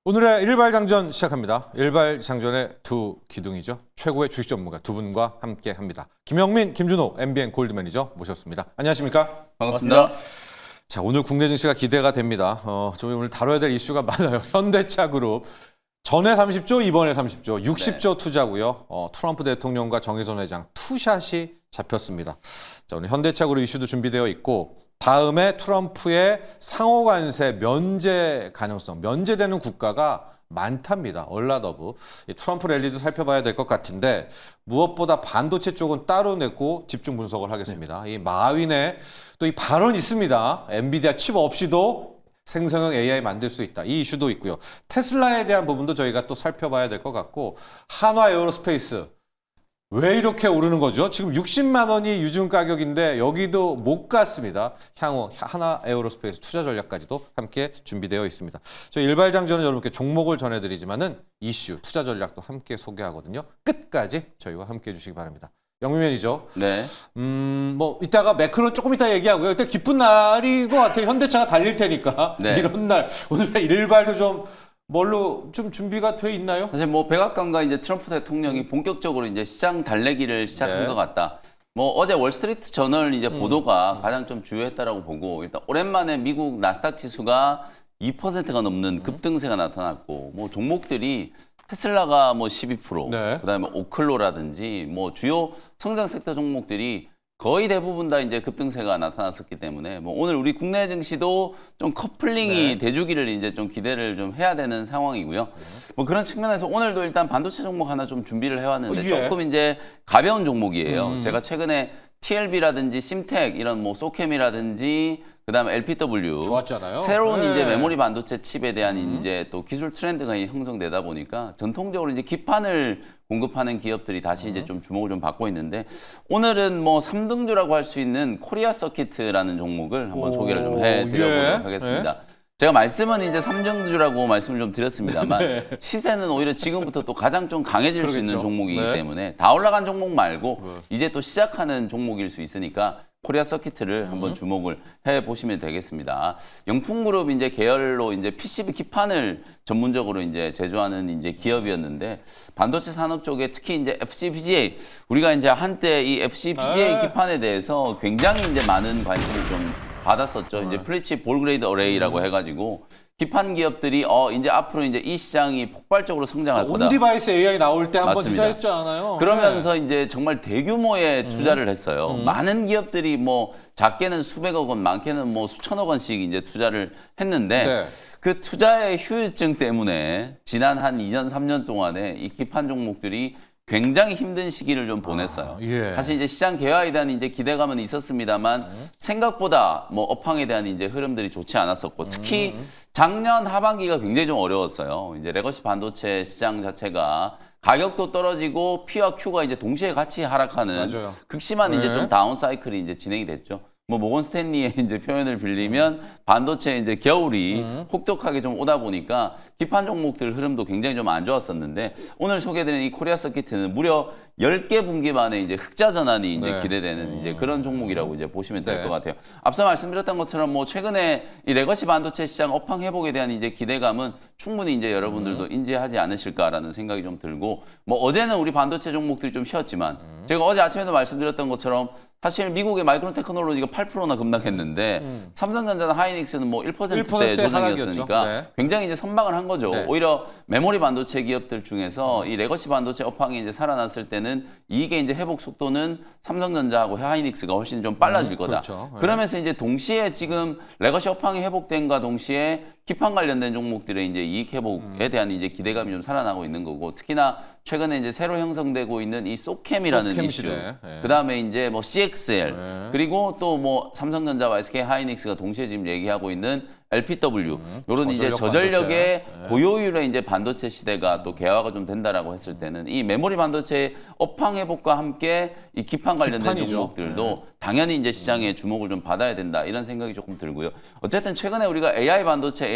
오늘의 일발장전 시작합니다. 일발장전의 두 기둥이죠. 최고의 주식 전문가 두 분과 함께합니다. 김영민, 김준호, MBN 골드 매니저 모셨습니다. 안녕하십니까? 반갑습니다. 자, 오늘 국내 증시가 기대가 됩니다. 좀 오늘 다뤄야 될 이슈가 많아요. 현대차 그룹 전에 30조, 이번에 30조, 60조 투자고요. 트럼프 대통령과 정의선 회장 투샷이 잡혔습니다. 자, 오늘 현대차 그룹 이슈도 준비되어 있고 다음에 트럼프의 상호 관세 면제 가능성, 면제되는 국가가 많답니다. 얼라더브. 트럼프 랠리도 살펴봐야 될 것 같은데 무엇보다 반도체 쪽은 따로 내고 집중 분석을 하겠습니다. 이 마윈의 또 이 발언이 있습니다. 엔비디아 칩 없이도 생성형 AI 만들 수 있다. 이 이슈도 있고요. 테슬라에 대한 부분도 저희가 또 살펴봐야 될 것 같고 한화 에어로스페이스 왜 이렇게 오르는 거죠? 지금 60만 원이 유증 가격인데 여기도 못 갔습니다. 향후 하나 에어로스페이스 투자 전략까지도 함께 준비되어 있습니다. 저희 일발장전은 여러분께 종목을 전해드리지만은 이슈, 투자 전략도 함께 소개하거든요. 끝까지 저희와 함께 해주시기 바랍니다. 영민 매니저. 네. 뭐 이따가 매크로 조금 이따 얘기하고요. 일단 기쁜 날인 것 같아요. 현대차가 달릴 테니까 네. 이런 날 오늘의 일발도 좀 뭘로 좀 준비가 돼 있나요? 사실 뭐 백악관과 이제 트럼프 대통령이 본격적으로 이제 시장 달래기를 시작한 네. 것 같다. 뭐 어제 월스트리트 저널 이제 보도가 가장 좀 주요했다라고 보고 일단 오랜만에 미국 나스닥 지수가 2%가 넘는 급등세가 나타났고 뭐 종목들이 테슬라가 뭐 12%, 네. 그다음에 오클로라든지 뭐 주요 성장 섹터 종목들이 거의 대부분 다 이제 급등세가 나타났었기 때문에 뭐 오늘 우리 국내 증시도 좀 커플링이 돼주기를 이제 좀 기대를 좀 해야 되는 상황이고요. 뭐 그런 측면에서 오늘도 일단 반도체 종목 하나 좀 준비를 해왔는데 예. 조금 이제 가벼운 종목이에요. 제가 최근에 TLB라든지 심텍 이런 뭐 소캠이라든지 그다음에 LPW 좋았잖아요. 새로운 네. 이제 메모리 반도체 칩에 대한 이제 또 기술 트렌드가 형성되다 보니까 전통적으로 이제 기판을 공급하는 기업들이 다시 이제 좀 주목을 좀 받고 있는데 오늘은 뭐 3등주라고 할 수 있는 코리아 서킷이라는 종목을 한번 소개를 좀 해드려보도록 예. 하겠습니다. 제가 말씀은 이제 3등주라고 말씀을 좀 드렸습니다만 시세는 오히려 지금부터 또 가장 좀 강해질 수 있는 그러겠죠. 종목이기 네. 때문에 다 올라간 종목 말고 이제 또 시작하는 종목일 수 있으니까 코리아 서킷을 한번 주목을 해 보시면 되겠습니다. 영풍그룹 이제 계열로 이제 PCB 기판을 전문적으로 이제 제조하는 이제 기업이었는데 반도체 산업 쪽에 특히 이제 FCPGA 우리가 이제 한때 이 FCPGA 기판에 대해서 굉장히 이제 많은 관심을 좀 받았었죠. 이제 플리치 볼그레이드 어레이라고 해가지고 기판 기업들이 이제 앞으로 이제 이 시장이 폭발적으로 성장할 거다. 온디바이스 AI 나올 때 한번 맞습니다. 투자했잖아요. 그러면서 이제 정말 대규모의 투자를 했어요. 많은 기업들이 뭐 작게는 수백억 원, 많게는 뭐 수천억 원씩 이제 투자를 했는데 네. 그 투자의 휴유증 때문에 지난 한 2년, 3년 동안에 이 기판 종목들이 굉장히 힘든 시기를 좀 보냈어요. 예. 사실 이제 시장 개화에 대한 이제 기대감은 있었습니다만 생각보다 뭐 업황에 대한 이제 흐름들이 좋지 않았었고 특히 작년 하반기가 굉장히 좀 어려웠어요. 이제 레거시 반도체 시장 자체가 가격도 떨어지고 P와 Q가 이제 동시에 같이 하락하는 맞아요. 극심한 네. 이제 좀 다운 사이클이 이제 진행이 됐죠. 뭐 모건 스탠리의 이제 표현을 빌리면 반도체 이제 겨울이 혹독하게 좀 오다 보니까 기판 종목들 흐름도 굉장히 좀 안 좋았었는데 오늘 소개드린 이 코리아 서킷은 무려 10개 분기 만에 이제 흑자 전환이 이제 네. 기대되는 이제 그런 종목이라고 이제 보시면 될 네. 것 같아요. 앞서 말씀드렸던 것처럼 뭐 최근에 이 레거시 반도체 시장 업황 회복에 대한 이제 기대감은 충분히 이제 여러분들도 인지하지 않으실까라는 생각이 좀 들고 뭐 어제는 우리 반도체 종목들이 좀 쉬었지만 제가 어제 아침에도 말씀드렸던 것처럼 사실 미국의 마이크론 테크놀로지가 8%나 급락했는데 삼성전자나 하이닉스는 뭐 1%대 1%의 조정이었으니까 하락이었죠. 네. 굉장히 이제 선방을 한 거죠. 네. 오히려 메모리 반도체 기업들 중에서 이 레거시 반도체 업황이 이제 살아났을 때는 이게 이제 회복 속도는 삼성전자하고 하이닉스가 훨씬 좀 빨라질 거다. 그렇죠. 네. 그러면서 이제 동시에 지금 레거시 업황이 회복된과 동시에 기판 관련된 종목들의 이제 이익 회복에 대한 이제 기대감이 좀 살아나고 있는 거고 특히나 최근에 이제 새로 형성되고 있는 이 소캠이라는 소캠 이슈. 시대. 네. 그다음에 이제 뭐 CXL 네. 그리고 또 뭐 삼성전자와 SK 하이닉스가 동시에 지금 얘기하고 있는 LPW 이런 이제 저전력의 반도체. 고효율의 이제 반도체 시대가 또 개화가 좀 된다라고 했을 때는 이 메모리 반도체 업황 회복과 함께 이 기판 관련된 기판이죠. 종목들도 당연히 이제 시장에 주목을 좀 받아야 된다 이런 생각이 조금 들고요. 어쨌든 최근에 우리가 AI 반도체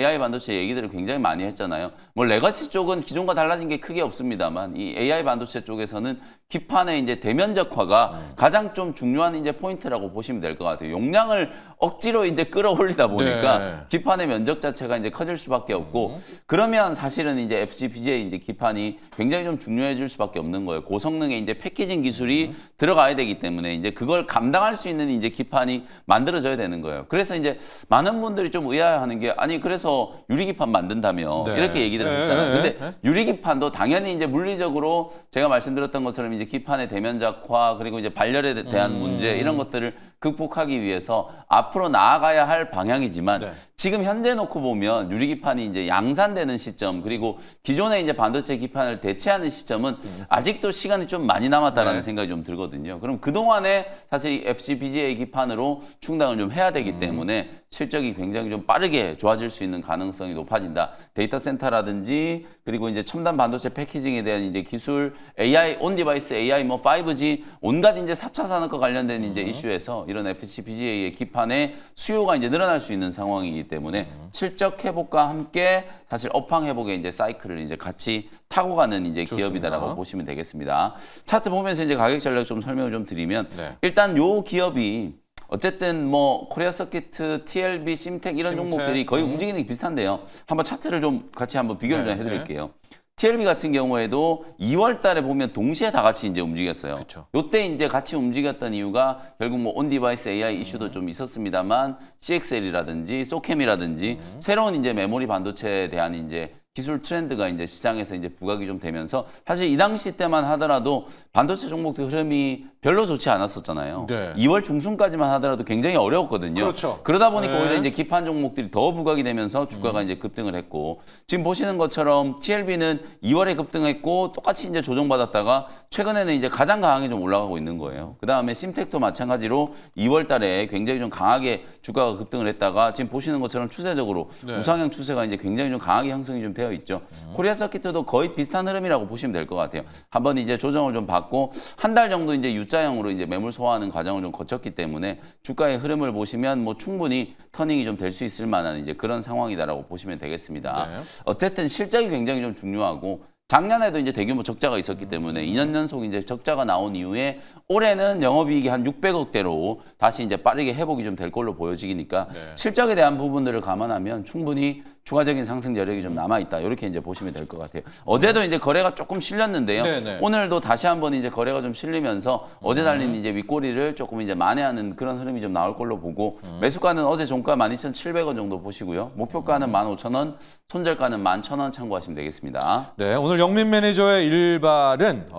얘기들을 굉장히 많이 했잖아요. 뭐 레거시 쪽은 기존과 달라진 게 크게 없습니다만 이 AI 반도체 쪽에서는 기판의 이제 대면적화가 가장 좀 중요한 이제 포인트라고 보시면 될 것 같아요. 용량을 억지로 이제 끌어올리다 보니까 네. 기판의 면적 자체가 이제 커질 수밖에 없고 그러면 사실은 이제 FPGA 이제 기판이 굉장히 좀 중요해질 수밖에 없는 거예요. 고성능의 이제 패키징 기술이 들어가야 되기 때문에 이제 그걸 감당할 수 있는 이제 기판이 만들어져야 되는 거예요. 그래서 이제 많은 분들이 좀 의아해하는 게 아니 그래서 유리기판 만든다며 네. 이렇게 얘기를 네. 하시잖아요. 근데 네. 유리기판도 당연히 이제 물리적으로 제가 말씀드렸던 것처럼 이제 기판의 대면작화 그리고 이제 발열에 대한 문제 이런 것들을 극복하기 위해서 앞으로 나아가야 할 방향이지만 네. 지금 현재 놓고 보면 유리기판이 이제 양산되는 시점 그리고 기존의 이제 반도체 기판을 대체하는 시점은 아직도 시간이 좀 많이 남았다라는 네. 생각이 좀 들거든요. 그럼 그동안에 사실 이 FPGA 기판으로 충당을 좀 해야 되기 때문에 실적이 굉장히 좀 빠르게 좋아질 수 있는 가능성이 높아진다. 데이터 센터라든지 그리고 이제 첨단 반도체 패키징에 대한 이제 기술, AI, 온 디바이스 AI, 뭐 5G 온갖 이제 4차 산업과 관련된 이제 이슈에서 이런 FPGA의 기판의 수요가 이제 늘어날 수 있는 상황이기 때문에 실적 회복과 함께 사실 업황 회복의 이제 사이클을 이제 같이 타고 가는 이제 좋습니다. 기업이다라고 보시면 되겠습니다. 차트 보면서 이제 가격 전략 좀 설명을 좀 드리면 네. 일단 요 기업이 어쨌든 뭐 코리아 서키트, TLB, 심텍 이런 심텍. 종목들이 거의 움직이는 게 비슷한데요. 한번 차트를 좀 같이 한번 비교를 네, 좀 해드릴게요. TLB 같은 경우에도 2월 달에 보면 동시에 다 같이 이제 움직였어요. 그쵸. 요때 이제 같이 움직였던 이유가 결국 뭐 온디바이스 AI 이슈도 좀 있었습니다만 CXL이라든지 소캠이라든지 새로운 이제 메모리 반도체에 대한 이제 기술 트렌드가 이제 시장에서 이제 부각이 좀 되면서 사실 이 당시 때만 하더라도 반도체 종목들 흐름이 별로 좋지 않았었잖아요. 네. 2월 중순까지만 하더라도 굉장히 어려웠거든요. 그렇죠. 그러다 보니까 네. 오히려 이제 기판 종목들이 더 부각이 되면서 주가가 이제 급등을 했고 지금 보시는 것처럼 TLB는 2월에 급등했고 똑같이 이제 조정받았다가 최근에는 이제 가장 강하게 좀 올라가고 있는 거예요. 그 다음에 심텍도 마찬가지로 2월 달에 굉장히 좀 강하게 주가가 급등을 했다가 지금 보시는 것처럼 추세적으로 네. 우상향 추세가 이제 굉장히 좀 강하게 형성이 좀 되어 있죠. 코리아 서키트도 거의 비슷한 흐름이라고 보시면 될 것 같아요. 한번 이제 조정을 좀 받고 한 달 정도 이제 U자형으로 이제 매물 소화하는 과정을 좀 거쳤기 때문에 주가의 흐름을 보시면 뭐 충분히 터닝이 좀 될 수 있을 만한 이제 그런 상황이다라고 보시면 되겠습니다. 네. 어쨌든 실적이 굉장히 좀 중요하고 작년에도 이제 대규모 적자가 있었기 때문에 2년 연속 이제 적자가 나온 이후에 올해는 영업이익이 한 600억대로 다시 이제 빠르게 회복이 좀 될 걸로 보여지니까 실적에 대한 부분들을 감안하면 충분히 추가적인 상승 여력이 좀 남아있다. 이렇게 이제 보시면 될 것 같아요. 어제도 이제 거래가 조금 실렸는데요. 네네. 오늘도 다시 한번 이제 거래가 좀 실리면서 어제 달린 이제 윗꼬리를 조금 이제 만회하는 그런 흐름이 좀 나올 걸로 보고 매수가는 어제 종가 12,700원 정도 보시고요. 목표가는 15,000원, 손절가는 11,000원 참고하시면 되겠습니다. 네, 오늘 영민 매니저의 일발은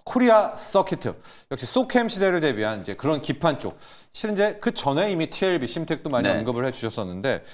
코리아 서키트 역시 소캠 시대를 대비한 이제 그런 기판 쪽. 실은 이제 그 전에 이미 TLB, 심텍도 많이 네. 언급을 해주셨었는데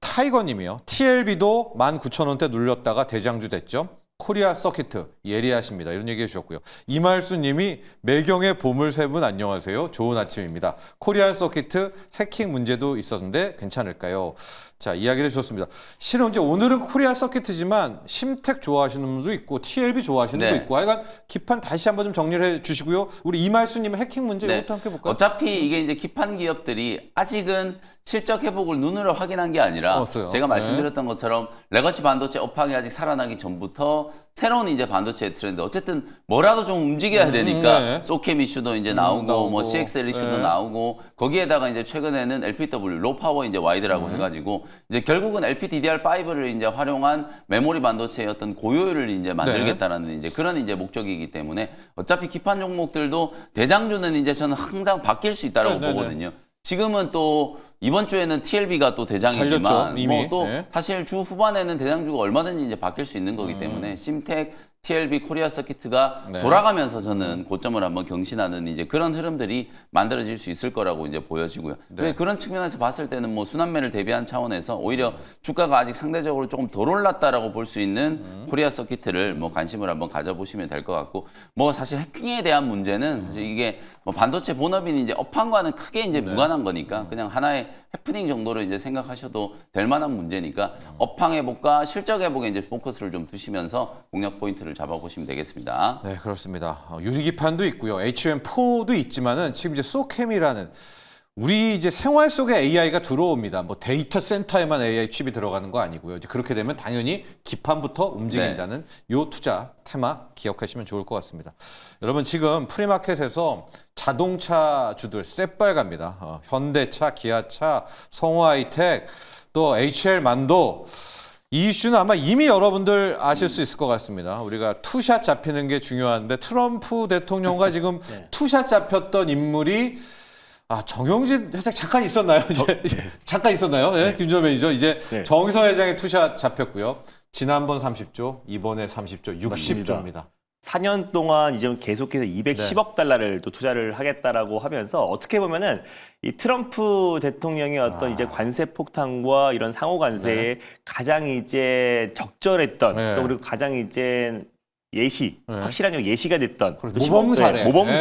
타이거님이요. TLB도 19,000원대 눌렸다가 대장주 됐죠. 코리아 서키트 예리하십니다. 이런 얘기 해주셨고요. 이말수님이 매경의 보물세분 안녕하세요. 좋은 아침입니다. 코리아 서키트 해킹 문제도 있었는데 괜찮을까요? 자, 이야기를 해주셨습니다. 실은 이제 오늘은 코리아 서키트지만 심텍 좋아하시는 분도 있고 TLB 좋아하시는 분도 네. 있고 하여간 기판 다시 한번 좀 정리를 해주시고요. 우리 이말수님 해킹 문제 네. 이것도 함께 볼까요? 어차피 이게 이제 기판 기업들이 아직은 실적 회복을 눈으로 확인한 게 아니라 없어요. 제가 말씀드렸던 것처럼 레거시 반도체 업황이 아직 살아나기 전부터 새로운 이제 반도체 트렌드 어쨌든 뭐라도 좀 움직여야 되니까 네. 소캠 이슈도 이제 나오고 나오고. 뭐 CXL 이슈도 네. 나오고 거기에다가 이제 최근에는 LPW 로 파워 이제 와이드라고 해가지고 이제 결국은 LPDDR5를 이제 활용한 메모리 반도체의 어떤 고효율을 이제 만들겠다라는 이제 그런 이제 목적이기 때문에 어차피 기판 종목들도 대장주는 이제 저는 항상 바뀔 수 있다라고 네, 네, 네. 보거든요. 지금은 또 이번 주에는 TLB가 또 달렸죠, 대장이지만 이미. 뭐 또 네. 사실 주 후반에는 대장주가 얼마든지 이제 바뀔 수 있는 거기 때문에 심텍, TLB, 코리아 서키트가 네. 돌아가면서 저는 고점을 한번 경신하는 이제 그런 흐름들이 만들어질 수 있을 거라고 이제 보여지고요. 네. 그런 측면에서 봤을 때는 뭐 순환매를 대비한 차원에서 오히려 주가가 아직 상대적으로 조금 덜 올랐다라고 볼 수 있는 코리아 서키트를 뭐 관심을 한번 가져보시면 될 것 같고 뭐 사실 해킹에 대한 문제는 사실 이게 뭐 반도체 본업인 이제 업황과는 크게 이제 무관한 거니까 그냥 하나의 해프닝 정도로 이제 생각하셔도 될 만한 문제니까 업황 회복과 실적 회복에 이제 포커스를 좀 두시면서 공략 포인트를 잡아보시면 되겠습니다. 네, 그렇습니다. 유리기판도 있고요. HM4도 있지만은 지금 이제 소캠이라는 우리 이제 생활 속에 AI가 들어옵니다. 뭐 데이터 센터에만 AI 칩이 들어가는 거 아니고요. 이제 그렇게 되면 당연히 기판부터 움직인다는 요 투자 테마 기억하시면 좋을 것 같습니다. 여러분 지금 프리마켓에서 자동차주들 새빨갑니다. 현대차, 기아차, 성화이텍, 또 HL 만도 이 이슈는 아마 이미 여러분들 아실 수 있을 것 같습니다. 우리가 투샷 잡히는 게 중요한데 트럼프 대통령과 지금 투샷 잡혔던 인물이 정영진 회장 잠깐 있었나요? 이제 잠깐 있었나요? 네, 김전 매니저. 이제 정의선 회장의 투샷 잡혔고요. 지난번 30조, 이번에 30조, 60조입니다. 4년 동안 이제 계속해서 210억 달러를 또 투자를 하겠다라고 하면서 어떻게 보면은 이 트럼프 대통령의 어떤 이제 관세 폭탄과 이런 상호 관세에 가장 이제 적절했던 또 그리고 가장 이제 확실한 예시가 됐던 모범 사례. 모범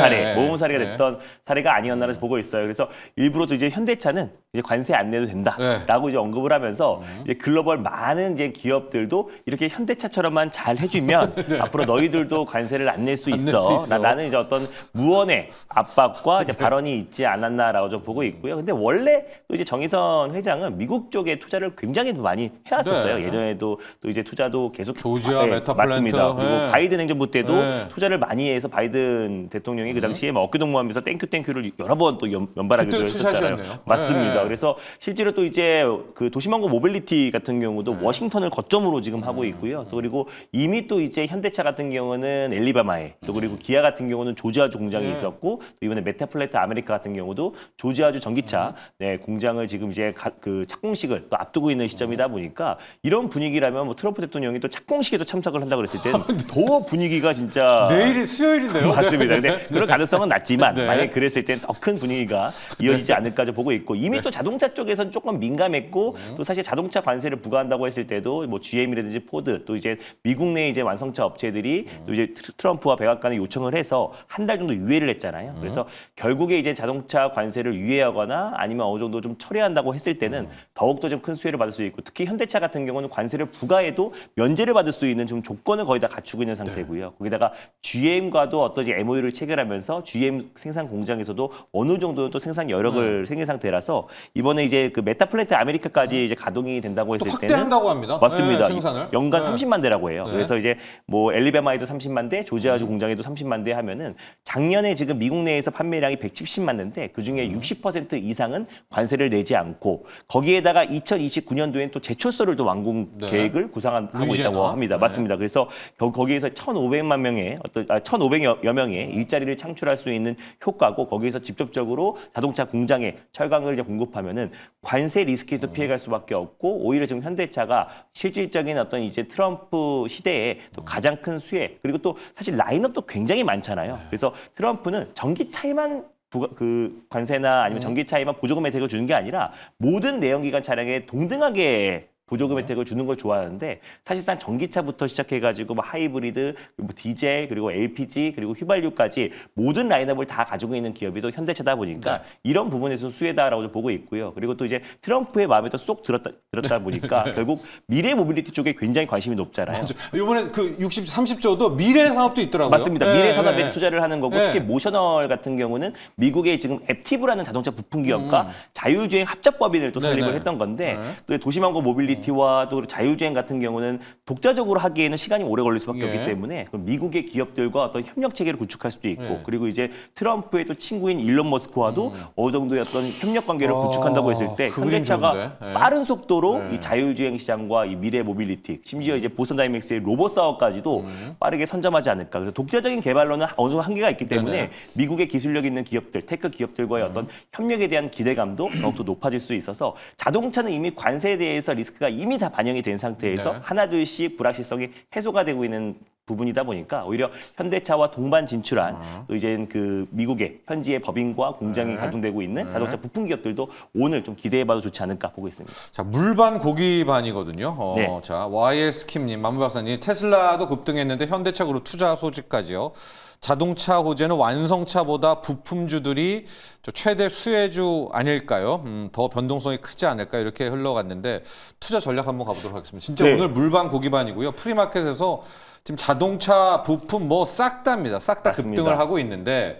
사례가 됐던 사례가 아니었나를 보고 있어요. 그래서 일부러 또 이제 현대차는 이제 관세 안 내도 된다라고 이제 언급을 하면서 이제 글로벌 많은 이제 기업들도 이렇게 현대차처럼만 잘 해주면 앞으로 너희들도 관세를 안 낼 수 있어. 나는 이제 어떤 무언의 압박과 이제 발언이 있지 않았나라고 좀 보고 있고요. 근데 원래 또 이제 정의선 회장은 미국 쪽에 투자를 굉장히 많이 해왔었어요. 예전에도 또 이제 투자도 계속 조지아, 메타플랜트. 맞습니다. 그리고 바이든 행정부 때도 투자를 많이 해서 바이든 대통령이 그 당시에 막 어깨동무하면서 땡큐를 여러 번 또 연발하기도 했었잖아요. 맞습니다. 그래서 실제로 또 이제 그 도시망고 모빌리티 같은 경우도 워싱턴을 거점으로 지금 하고 있고요. 또 그리고 이미 또 이제 현대차 같은 경우는 엘리바마에 또 그리고 기아 같은 경우는 조지아주 공장이 있었고 또 이번에 메타플랜트 아메리카 같은 경우도 조지아주 전기차 공장을 지금 이제 그 착공식을 또 앞두고 있는 시점이다 보니까 이런 분위기라면 뭐 트럼프 대통령이 또 착공식에도 참석을 한다고 그랬을 땐 더 분위기가 진짜 내일이 수요일인데요. 맞습니다. 근데 그럴 가능성은 낮지만 만약에 그랬을 땐 더 큰 분위기가 이어지지 않을까 좀 보고 있고 이미 또 자동차 쪽에서는 조금 민감했고 또 사실 자동차 관세를 부과한다고 했을 때도 뭐 GM이라든지 포드 또 이제 미국 내 이제 완성차 업체들이 또 이제 트럼프와 백악관에 요청을 해서 한 달 정도 유예를 했잖아요. 그래서 결국에 이제 자동차 관세를 유예하거나 아니면 어느 정도 좀 철회한다고 했을 때는 더욱더 좀 큰 수혜를 받을 수 있고 특히 현대차 같은 경우는 관세를 부과해도 면제를 받을 수 있는 좀 조건을 거의 다 갖추고 있는 상태고요. 거기다가 GM과도 어떤 MOU를 체결하면서 GM 생산 공장에서도 어느 정도는 또 생산 여력을 생긴 상태라서 이번에 이제 그 메타플랜트 아메리카까지 이제 가동이 된다고 했을 때는 확대한다고 합니다. 맞습니다. 생산을. 연간 30만 대라고 해요. 그래서 이제 뭐 엘리베마에도 30만 대, 조지아주 공장에도 30만 대 하면은 작년에 지금 미국 내에서 판매량이 170만 대인데 그 중에 60% 이상은 관세를 내지 않고 거기에다가 2029년도엔 또 제초소를 또 완공 계획을 구상하고 있다고 합니다. 맞습니다. 그래서 거기에서 1,500만 명의 1,500여 명의 일자리를 창출할 수 있는 효과고 거기에서 직접적으로 자동차 공장에 철강을 이제 공급하면은 관세 리스크에서 피해갈 수밖에 없고 오히려 지금 현대차가 실질적인 어떤 이제 트럼프 시대에 또 가장 큰 수혜 그리고 또 사실 라인업도 굉장히 많잖아요. 그래서 트럼프는 전기차에만 그 관세나 아니면 전기차에만 보조금 혜택을 주는 게 아니라 모든 내연기관 차량에 동등하게 보조금 혜택을 주는 걸 좋아하는데 사실상 전기차부터 시작해가지고 뭐 하이브리드, 뭐 디젤 그리고 LPG 그리고 휘발유까지 모든 라인업을 다 가지고 있는 기업이 또 현대차다 보니까 이런 부분에서 수혜다라고 좀 보고 있고요. 그리고 또 이제 트럼프의 마음에 또 쏙 들었다 보니까 결국 미래 모빌리티 쪽에 굉장히 관심이 높잖아요. 이번에 그 30조도 미래 산업도 있더라고요. 맞습니다. 미래 산업에 투자를 하는 거고 특히 모셔널 같은 경우는 미국의 지금 앱티브라는 자동차 부품 기업과 자율주행 합작법인을 또 설립을 했던 건데 또 도시망고 모빌리티 모빌리티와 또 자율주행 같은 경우는 독자적으로 하기에는 시간이 오래 걸릴 수밖에 없기 때문에 그럼 미국의 기업들과 어떤 협력 체계를 구축할 수도 있고 그리고 이제 트럼프의 또 친구인 일론 머스크와도 어느 정도의 어떤 협력 관계를 구축한다고 했을 때 현대차가 빠른 속도로 이 자율주행 시장과 이 미래 모빌리티 심지어 이제 보스턴 다이맥스의 로봇 사업까지도 빠르게 선점하지 않을까. 그래서 독자적인 개발로는 어느 정도 한계가 있기 때문에 미국의 기술력 있는 기업들, 테크 기업들과의 어떤 협력에 대한 기대감도 더욱더 높아질 수 있어서 자동차는 이미 관세에 대해서 리스크가 이미 다 반영이 된 상태에서 하나둘씩 불확실성이 해소가 되고 있는 부분이다 보니까 오히려 현대차와 동반 진출한 또 이제 그 미국의 현지의 법인과 공장이 가동되고 있는 자동차 부품 기업들도 오늘 좀 기대해봐도 좋지 않을까 보고 있습니다. 자, 물반 고기반이거든요. 자, YS킴님, 만무 박사님, 테슬라도 급등했는데 현대차 그룹 투자 소식까지요. 자동차 호재는 완성차보다 부품주들이 최대 수혜주 아닐까요? 더 변동성이 크지 않을까 이렇게 흘러갔는데 투자 전략 한번 가보도록 하겠습니다. 진짜 오늘 물반 고기반이고요. 프리마켓에서 지금 자동차 부품 뭐 싹 다입니다. 싹 다 급등을 하고 있는데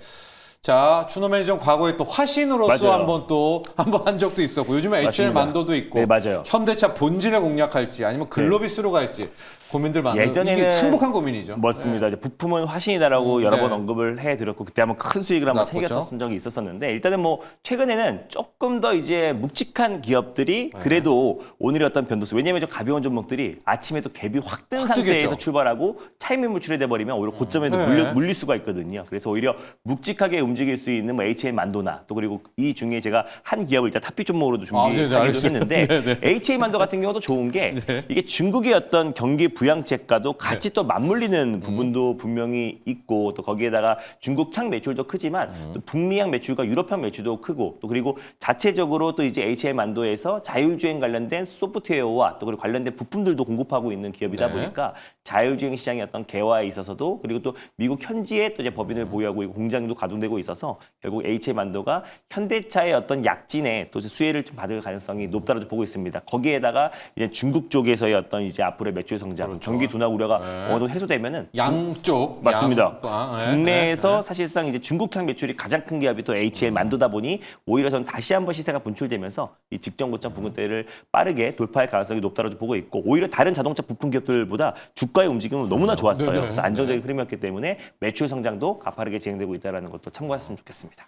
자, 추노 매니저 과거에 또 화신으로서 맞아요. 한번 한 적도 있었고 요즘에 HL 맞습니다. 만도도 있고 네, 맞아요. 현대차 본질을 공략할지 아니면 글로비스로 갈지 고민들 많은 예전에는 이게 행복한 고민이죠. 맞습니다. 이제 부품은 화신이다라고 여러 번 네. 언급을 해드렸고 그때 한번 큰 수익을 한번 났었죠. 챙겼었던 적이 있었었는데 일단은 뭐 최근에는 조금 더 이제 묵직한 기업들이 그래도 오늘의 어떤 변동성 왜냐하면 좀 가벼운 종목들이 아침에 또 갭이 확 뜬 확 상태에서 뜨겠죠. 출발하고 차익 매물출에 돼버리면 오히려 고점에도 물릴 수가 있거든요. 그래서 오히려 묵직하게 움직일 수 있는 뭐 HL 만도나 또 그리고 이 중에 제가 한 기업을 일단 탑픽 종목으로도 준비하기도 알겠어요. 했는데 HL 만도 같은 경우도 좋은 게 이게 중국의 어떤 경기 부양책과도 같이 또 맞물리는 부분도 분명히 있고 또 거기에다가 중국향 매출도 크지만 또 북미향 매출과 유럽향 매출도 크고 또 그리고 자체적으로 또 이제 HL 만도에서 자율주행 관련된 소프트웨어와 또 그리고 관련된 부품들도 공급하고 있는 기업이다 보니까 자율주행 시장의 어떤 개화에 있어서도 그리고 또 미국 현지에 또 이제 법인을 보유하고 있고 공장도 가동되고 있어서 결국 HL 만도가 현대차의 어떤 약진에 또 수혜를 좀 받을 가능성이 높다고 보고 있습니다. 거기에다가 이제 중국 쪽에서의 어떤 이제 앞으로의 매출 성장, 경기 둔화 우려가 어느 정도 해소되면은 양쪽 맞습니다. 양, 국내에서 사실상 이제 중국향 매출이 가장 큰 기업이 또 HL 만도다 보니 오히려 저는 다시 한번 시세가 분출되면서 이 직전 고점 부근대를 빠르게 돌파할 가능성이 높다고 보고 있고 오히려 다른 자동차 부품 기업들보다 주가의 움직임은 너무나 좋았어요. 그래서 안정적인 흐름이었기 때문에 매출 성장도 가파르게 진행되고 있다는 것도 참고했으면 좋겠습니다.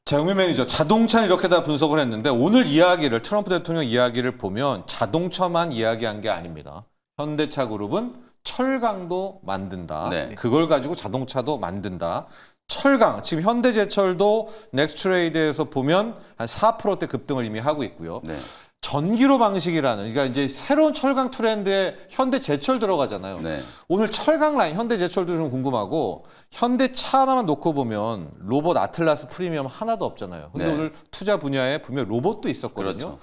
자, 영민 매니저, 자동차는 이렇게 다 분석을 했는데 오늘 이야기를 트럼프 대통령 이야기를 보면 자동차만 이야기한 게 아닙니다. 현대차 그룹은 철강도 만든다. 네. 그걸 가지고 자동차도 만든다. 철강, 지금 현대제철도 넥스트레이드에서 보면 한 4%대 급등을 이미 하고 있고요. 네. 전기로 방식이라는, 그러니까 이제 새로운 철강 트렌드에 현대제철 들어가잖아요. 네. 오늘 철강 라인, 현대제철도 좀 궁금하고 현대차 하나만 놓고 보면 로봇 아틀라스 프리미엄 하나도 없잖아요. 근데 네. 오늘 투자 분야에 분명 로봇도 있었거든요. 그렇죠.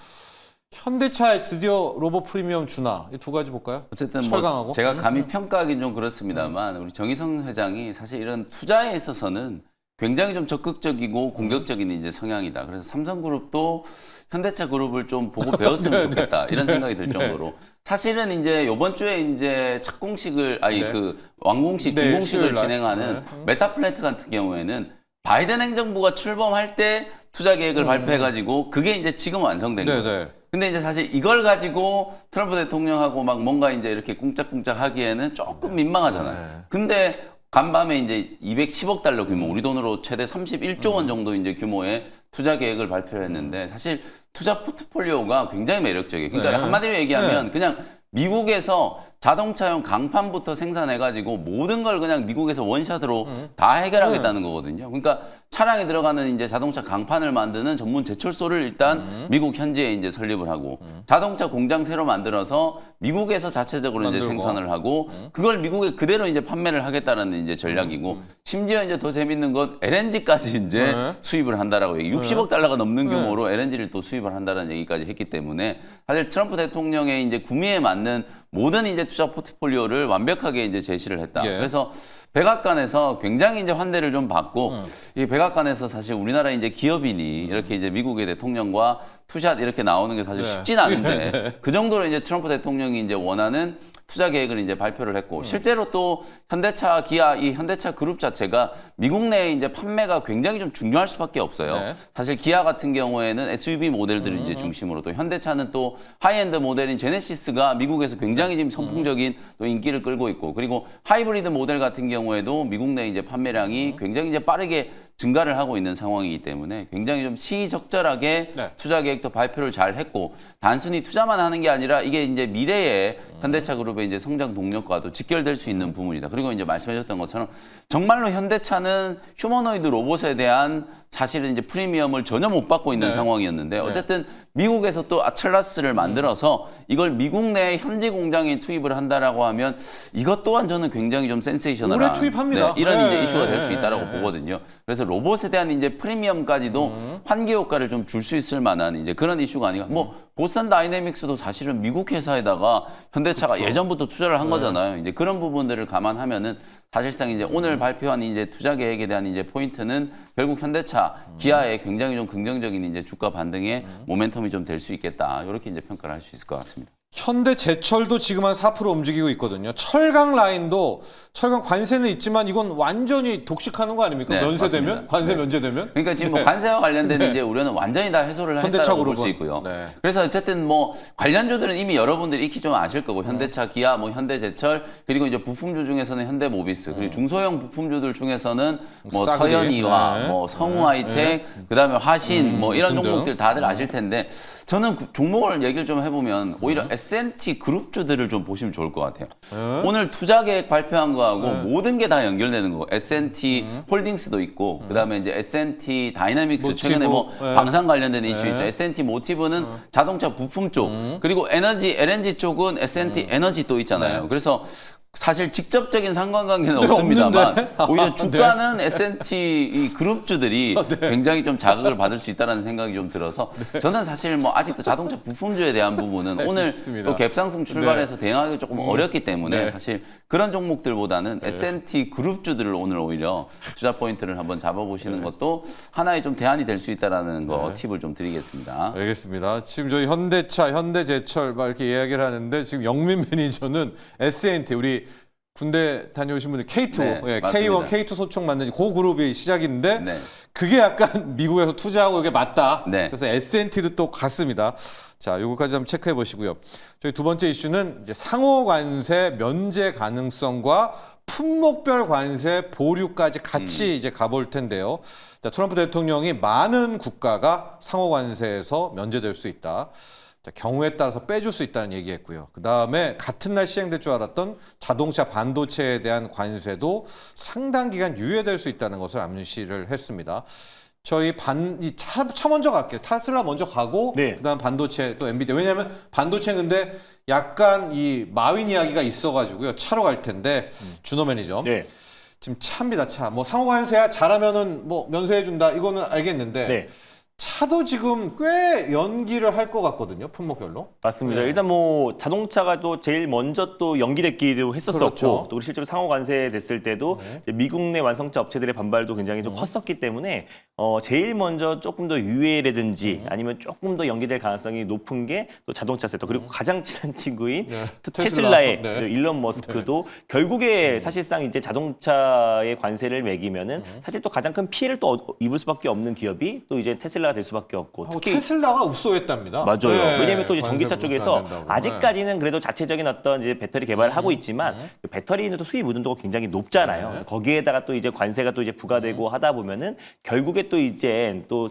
현대차에 드디어 로봇 프리미엄 주나 이 두 가지 볼까요? 어쨌든 철강하고. 뭐 제가 감히 평가하기는 좀 그렇습니다만 우리 정의성 회장이 사실 이런 투자에 있어서는 굉장히 좀 적극적이고 공격적인 이제 성향이다. 그래서 삼성그룹도 현대차 그룹을 좀 보고 배웠으면 좋겠다 이런 생각이 들 정도로 사실은 이제 이번 주에 이제 착공식을 그 완공식, 네, 준공식을 수요일 날. 진행하는 메타플랜트 같은 경우에는 바이든 행정부가 출범할 때 투자 계획을 발표해가지고 그게 이제 지금 완성된 거예요. 네. 근데 이제 사실 이걸 가지고 트럼프 대통령하고 막 뭔가 이제 이렇게 꿍짝꿍짝 하기에는 조금 민망하잖아요. 근데 간밤에 이제 210억 달러 규모, 우리 돈으로 최대 31조 원 정도 이제 규모의 투자 계획을 발표했는데 사실 투자 포트폴리오가 굉장히 매력적이에요. 그러니까 네. 한마디로 얘기하면 그냥 미국에서 자동차용 강판부터 생산해가지고 모든 걸 그냥 미국에서 원샷으로 다 해결하겠다는 거거든요. 그러니까 차량에 들어가는 이제 자동차 강판을 만드는 전문 제철소를 일단 미국 현지에 이제 설립을 하고 자동차 공장 새로 만들어서 미국에서 자체적으로 이제 만들고. 생산을 하고 그걸 미국에 그대로 이제 판매를 하겠다는 이제 전략이고 심지어 이제 더 재밌는 건 LNG까지 이제 네. 수입을 한다라고 얘기. 60억 달러가 넘는 규모로 LNG를 또 수입을 한다는 얘기까지 했기 때문에 사실 트럼프 대통령의 이제 구미에 맞는 모든 이제 투자 포트폴리오를 완벽하게 이제 제시를 했다. 예. 그래서 백악관에서 굉장히 이제 환대를 좀 받고 이 백악관에서 사실 우리나라 이제 기업인이 이렇게 이제 미국의 대통령과 투샷 이렇게 나오는 게 사실 네. 쉽지는 않은데 그 정도로 이제 트럼프 대통령이 이제 원하는 투자 계획을 이제 발표를 했고 실제로 또 현대차, 기아 이 현대차 그룹 자체가 미국 내에 이제 판매가 굉장히 좀 중요할 수밖에 없어요. 네. 사실 기아 같은 경우에는 SUV 모델들을 이제 중심으로 또 현대차는 또 하이엔드 모델인 제네시스가 미국에서 굉장히 지금 선풍적인 또 인기를 끌고 있고 그리고 하이브리드 모델 같은 경우에도 미국 내 이제 판매량이 굉장히 이제 빠르게 증가를 하고 있는 상황이기 때문에 굉장히 좀 시적절하게 네. 투자 계획도 발표를 잘 했고 단순히 투자만 하는 게 아니라 이게 이제 미래의 현대차 그룹의 이제 성장 동력과도 직결될 수 있는 부분이다. 그리고 이제 말씀해주셨던 것처럼 정말로 현대차는 휴머노이드 로봇에 대한 사실은 이제 프리미엄을 전혀 못 받고 있는 네. 상황이었는데 어쨌든 미국에서 또 아틀라스를 만들어서 이걸 미국 내 현지 공장에 투입을 한다라고 하면 이것 또한 저는 굉장히 좀 센세이셔널한 올해 투입합니다. 이런 네. 이제 이슈가 될 수 있다라고 보거든요. 그래서 로봇에 대한 이제 프리미엄까지도 환기 효과를 좀 줄 수 있을 만한 이제 그런 이슈가 아닌가. 뭐 보스턴 다이내믹스도 사실은 미국 회사에다가 현대차가 예전부터 투자를 한 거잖아요. 이제 그런 부분들을 감안하면은 사실상 이제 오늘 발표한 이제 투자 계획에 대한 이제 포인트는 결국 현대차, 기아의 굉장히 좀 긍정적인 이제 주가 반등의 모멘텀이 좀 될 수 있겠다. 이렇게 이제 평가를 할 수 있을 것 같습니다. 현대제철도 지금 한 4% 움직이고 있거든요. 철강 라인도 철강 관세는 있지만 이건 완전히 독식하는 거 아닙니까? 네, 면세되면? 맞습니다. 관세 면제되면? 그러니까 지금 뭐 관세와 관련된 이제 우려는 완전히 다 해소를 했다고 볼 수 있고요. 네. 그래서 어쨌든 뭐 관련주들은 이미 여러분들이 익히 좀 아실 거고 현대차, 기아, 뭐 현대제철 그리고 이제 부품주 중에서는 현대모비스 그리고 중소형 부품주들 중에서는 뭐 싸그리. 서현이와 네. 뭐 성우하이텍 그다음에 화신 뭐 이런 등등. 종목들 다들 아실 텐데 저는 그 종목을 얘기를 좀 해보면 오히려 S&T 그룹주들을 좀 보시면 좋을 것 같아요. 오늘 투자 계획 발표한 거하고 모든 게 다 연결되는 거고 S&T 홀딩스도 있고 그다음에 이제 S&T 다이나믹스 모티브. 최근에 뭐 네. 방산 관련된 이슈 있죠. S&T 모티브는 자동차 부품 쪽 그리고 에너지 LNG 쪽은 S&T 에너지 또 있잖아요. 그래서 사실 직접적인 상관관계는 네, 없습니다만 없는데? 오히려 주가는 S&T 이 그룹주들이 굉장히 좀 자극을 받을 수 있다는 생각이 좀 들어서 저는 사실 뭐 아직도 자동차 부품주에 대한 부분은 오늘 있습니다. 또 갭상승 출발해서 대응하기 조금 어렵기 때문에 사실 그런 종목들보다는 S&T 그룹주들을 오늘 오히려 투자 포인트를 한번 잡아보시는 것도 하나의 좀 대안이 될 수 있다라는 거 팁을 좀 드리겠습니다. 알겠습니다. 지금 저희 현대차, 현대제철 막 이렇게 이야기를 하는데 지금 영민 매니저는 S&T 우리 군대 다녀오신 분들 K2, 네, 예, 맞습니다. K1, K2 소총 만든 그 그룹이 시작인데 네. 그게 약간 미국에서 투자하고 이게 맞다. 네. 그래서 S&T로 또 갔습니다. 자, 요거까지 한번 체크해 보시고요. 저희 두 번째 이슈는 이제 상호 관세 면제 가능성과 품목별 관세 보류까지 같이 이제 가볼 텐데요. 자, 트럼프 대통령이 많은 국가가 상호 관세에서 면제될 수 있다. 자, 경우에 따라서 빼줄 수 있다는 얘기했고요. 그 다음에 같은 날 시행될 줄 알았던 자동차 반도체에 대한 관세도 상당 기간 유예될 수 있다는 것을 암시를 했습니다. 저희 차 먼저 갈게요. 테슬라 먼저 가고 네. 그다음 반도체 또 엔비디아. 왜냐하면 반도체 근데 약간 이 마윈 이야기가 있어가지고요. 차로 갈 텐데 준호 매니저. 네. 지금 차입니다. 차. 뭐 상호관세야 잘하면은 뭐 면세해 준다. 이거는 알겠는데. 네. 차도 지금 꽤 연기를 할 것 같거든요. 품목별로. 맞습니다. 네. 일단 뭐 자동차가 또 제일 먼저 또 연기됐기도 했었었고 그렇죠. 또 우리 실제로 상호 관세 됐을 때도 이제 미국 내 완성차 업체들의 반발도 굉장히 좀 컸었기 때문에 제일 먼저 조금 더 유예라든지 아니면 조금 더 연기될 가능성이 높은 게 또 자동차 섹터 그리고 가장 친한 친구인 네. 테슬라의 네. 일론 머스크도 결국에 사실상 이제 자동차의 관세를 매기면은 사실 또 가장 큰 피해를 또 입을 수밖에 없는 기업이 또 이제 테슬라가 될 수밖에 없고 하고 테슬라가 읍소했답니다. 맞아요. 네. 왜냐하면 또 이제 전기차 관세 쪽에서 안 된다고. 아직까지는 그래도 자체적인 어떤 이제 배터리 개발을 하고 있지만 그 배터리는 또 수입 의존도가 굉장히 높잖아요. 거기에다가 또 이제 관세가 또 이제 부과되고 하다 보면은 결국에 또 이제 또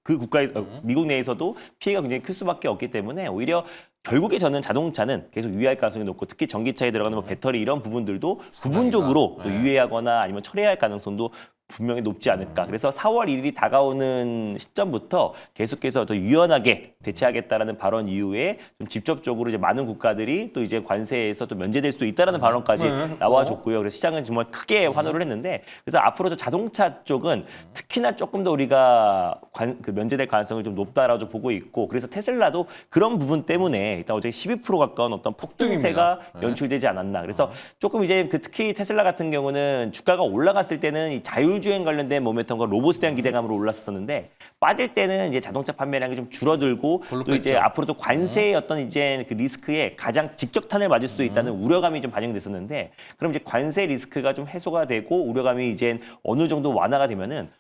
그 국가에 미국 내에서도 피해가 굉장히 클 수밖에 없기 때문에 오히려 결국에 저는 자동차는 계속 유예할 가능성이 높고 특히 전기차에 들어가는 뭐 배터리 이런 부분들도 부분적으로 또 유예하거나 아니면 철회할 가능성도 분명히 높지 않을까. 그래서 4월 1일이 다가오는 시점부터 계속해서 더 유연하게 대처하겠다라는 발언 이후에 좀 직접적으로 이제 많은 국가들이 또 이제 관세에서 또 면제될 수도 있다라는 발언까지 나와줬고요. 그래서 시장은 정말 크게 환호를 했는데 그래서 앞으로도 자동차 쪽은 특히나 조금 더 우리가 그 면제될 가능성을 좀 높다라고 좀 보고 있고 그래서 테슬라도 그런 부분 때문에 일단 어제 12% 가까운 어떤 폭등세가 연출되지 않았나. 그래서 조금 이제 그 특히 테슬라 같은 경우는 주가가 올라갔을 때는 이 자율주행 관련된 모멘텀과 로봇에 대한 기대감으로 올랐었는데 빠질 때는 이제 자동차 판매량이 좀 줄어들고 또 이제 뺐죠. 앞으로도 관세의 어떤 이제 그 리스크에 가장 직격탄을 맞을 수 있다는 우려감이 좀 반영됐었는데 그럼 이제 관세 리스크가 좀 해소가 되고 우려감이 이제 어느 정도 완화가 되면은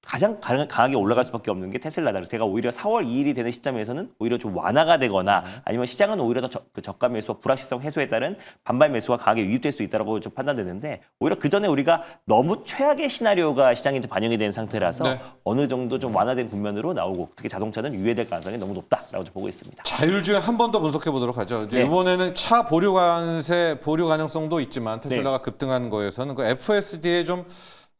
가장 강하게 올라갈 수밖에 없는 게 테슬라다. 그래서 제가 오히려 4월 2일이 되는 시점에서는 오히려 좀 완화가 되거나 아니면 시장은 오히려 더 저가 매수와 불확실성 해소에 따른 반발 매수가 강하게 유입될 수 있다고 좀 판단되는데 오히려 그 전에 우리가 너무 최악의 시나리오가 시장에 좀 반영이 된 상태라서 네. 어느 정도 좀 완화된 국면으로 나오고 특히 자동차는 유예될 가능성이 너무 높다라고 좀 보고 있습니다. 자율주행 한 번 더 분석해 보도록 하죠. 이제 네. 이번에는 차 보류 관세 보류 가능성도 있지만 테슬라가 급등한 거에서는 그 FSD에 좀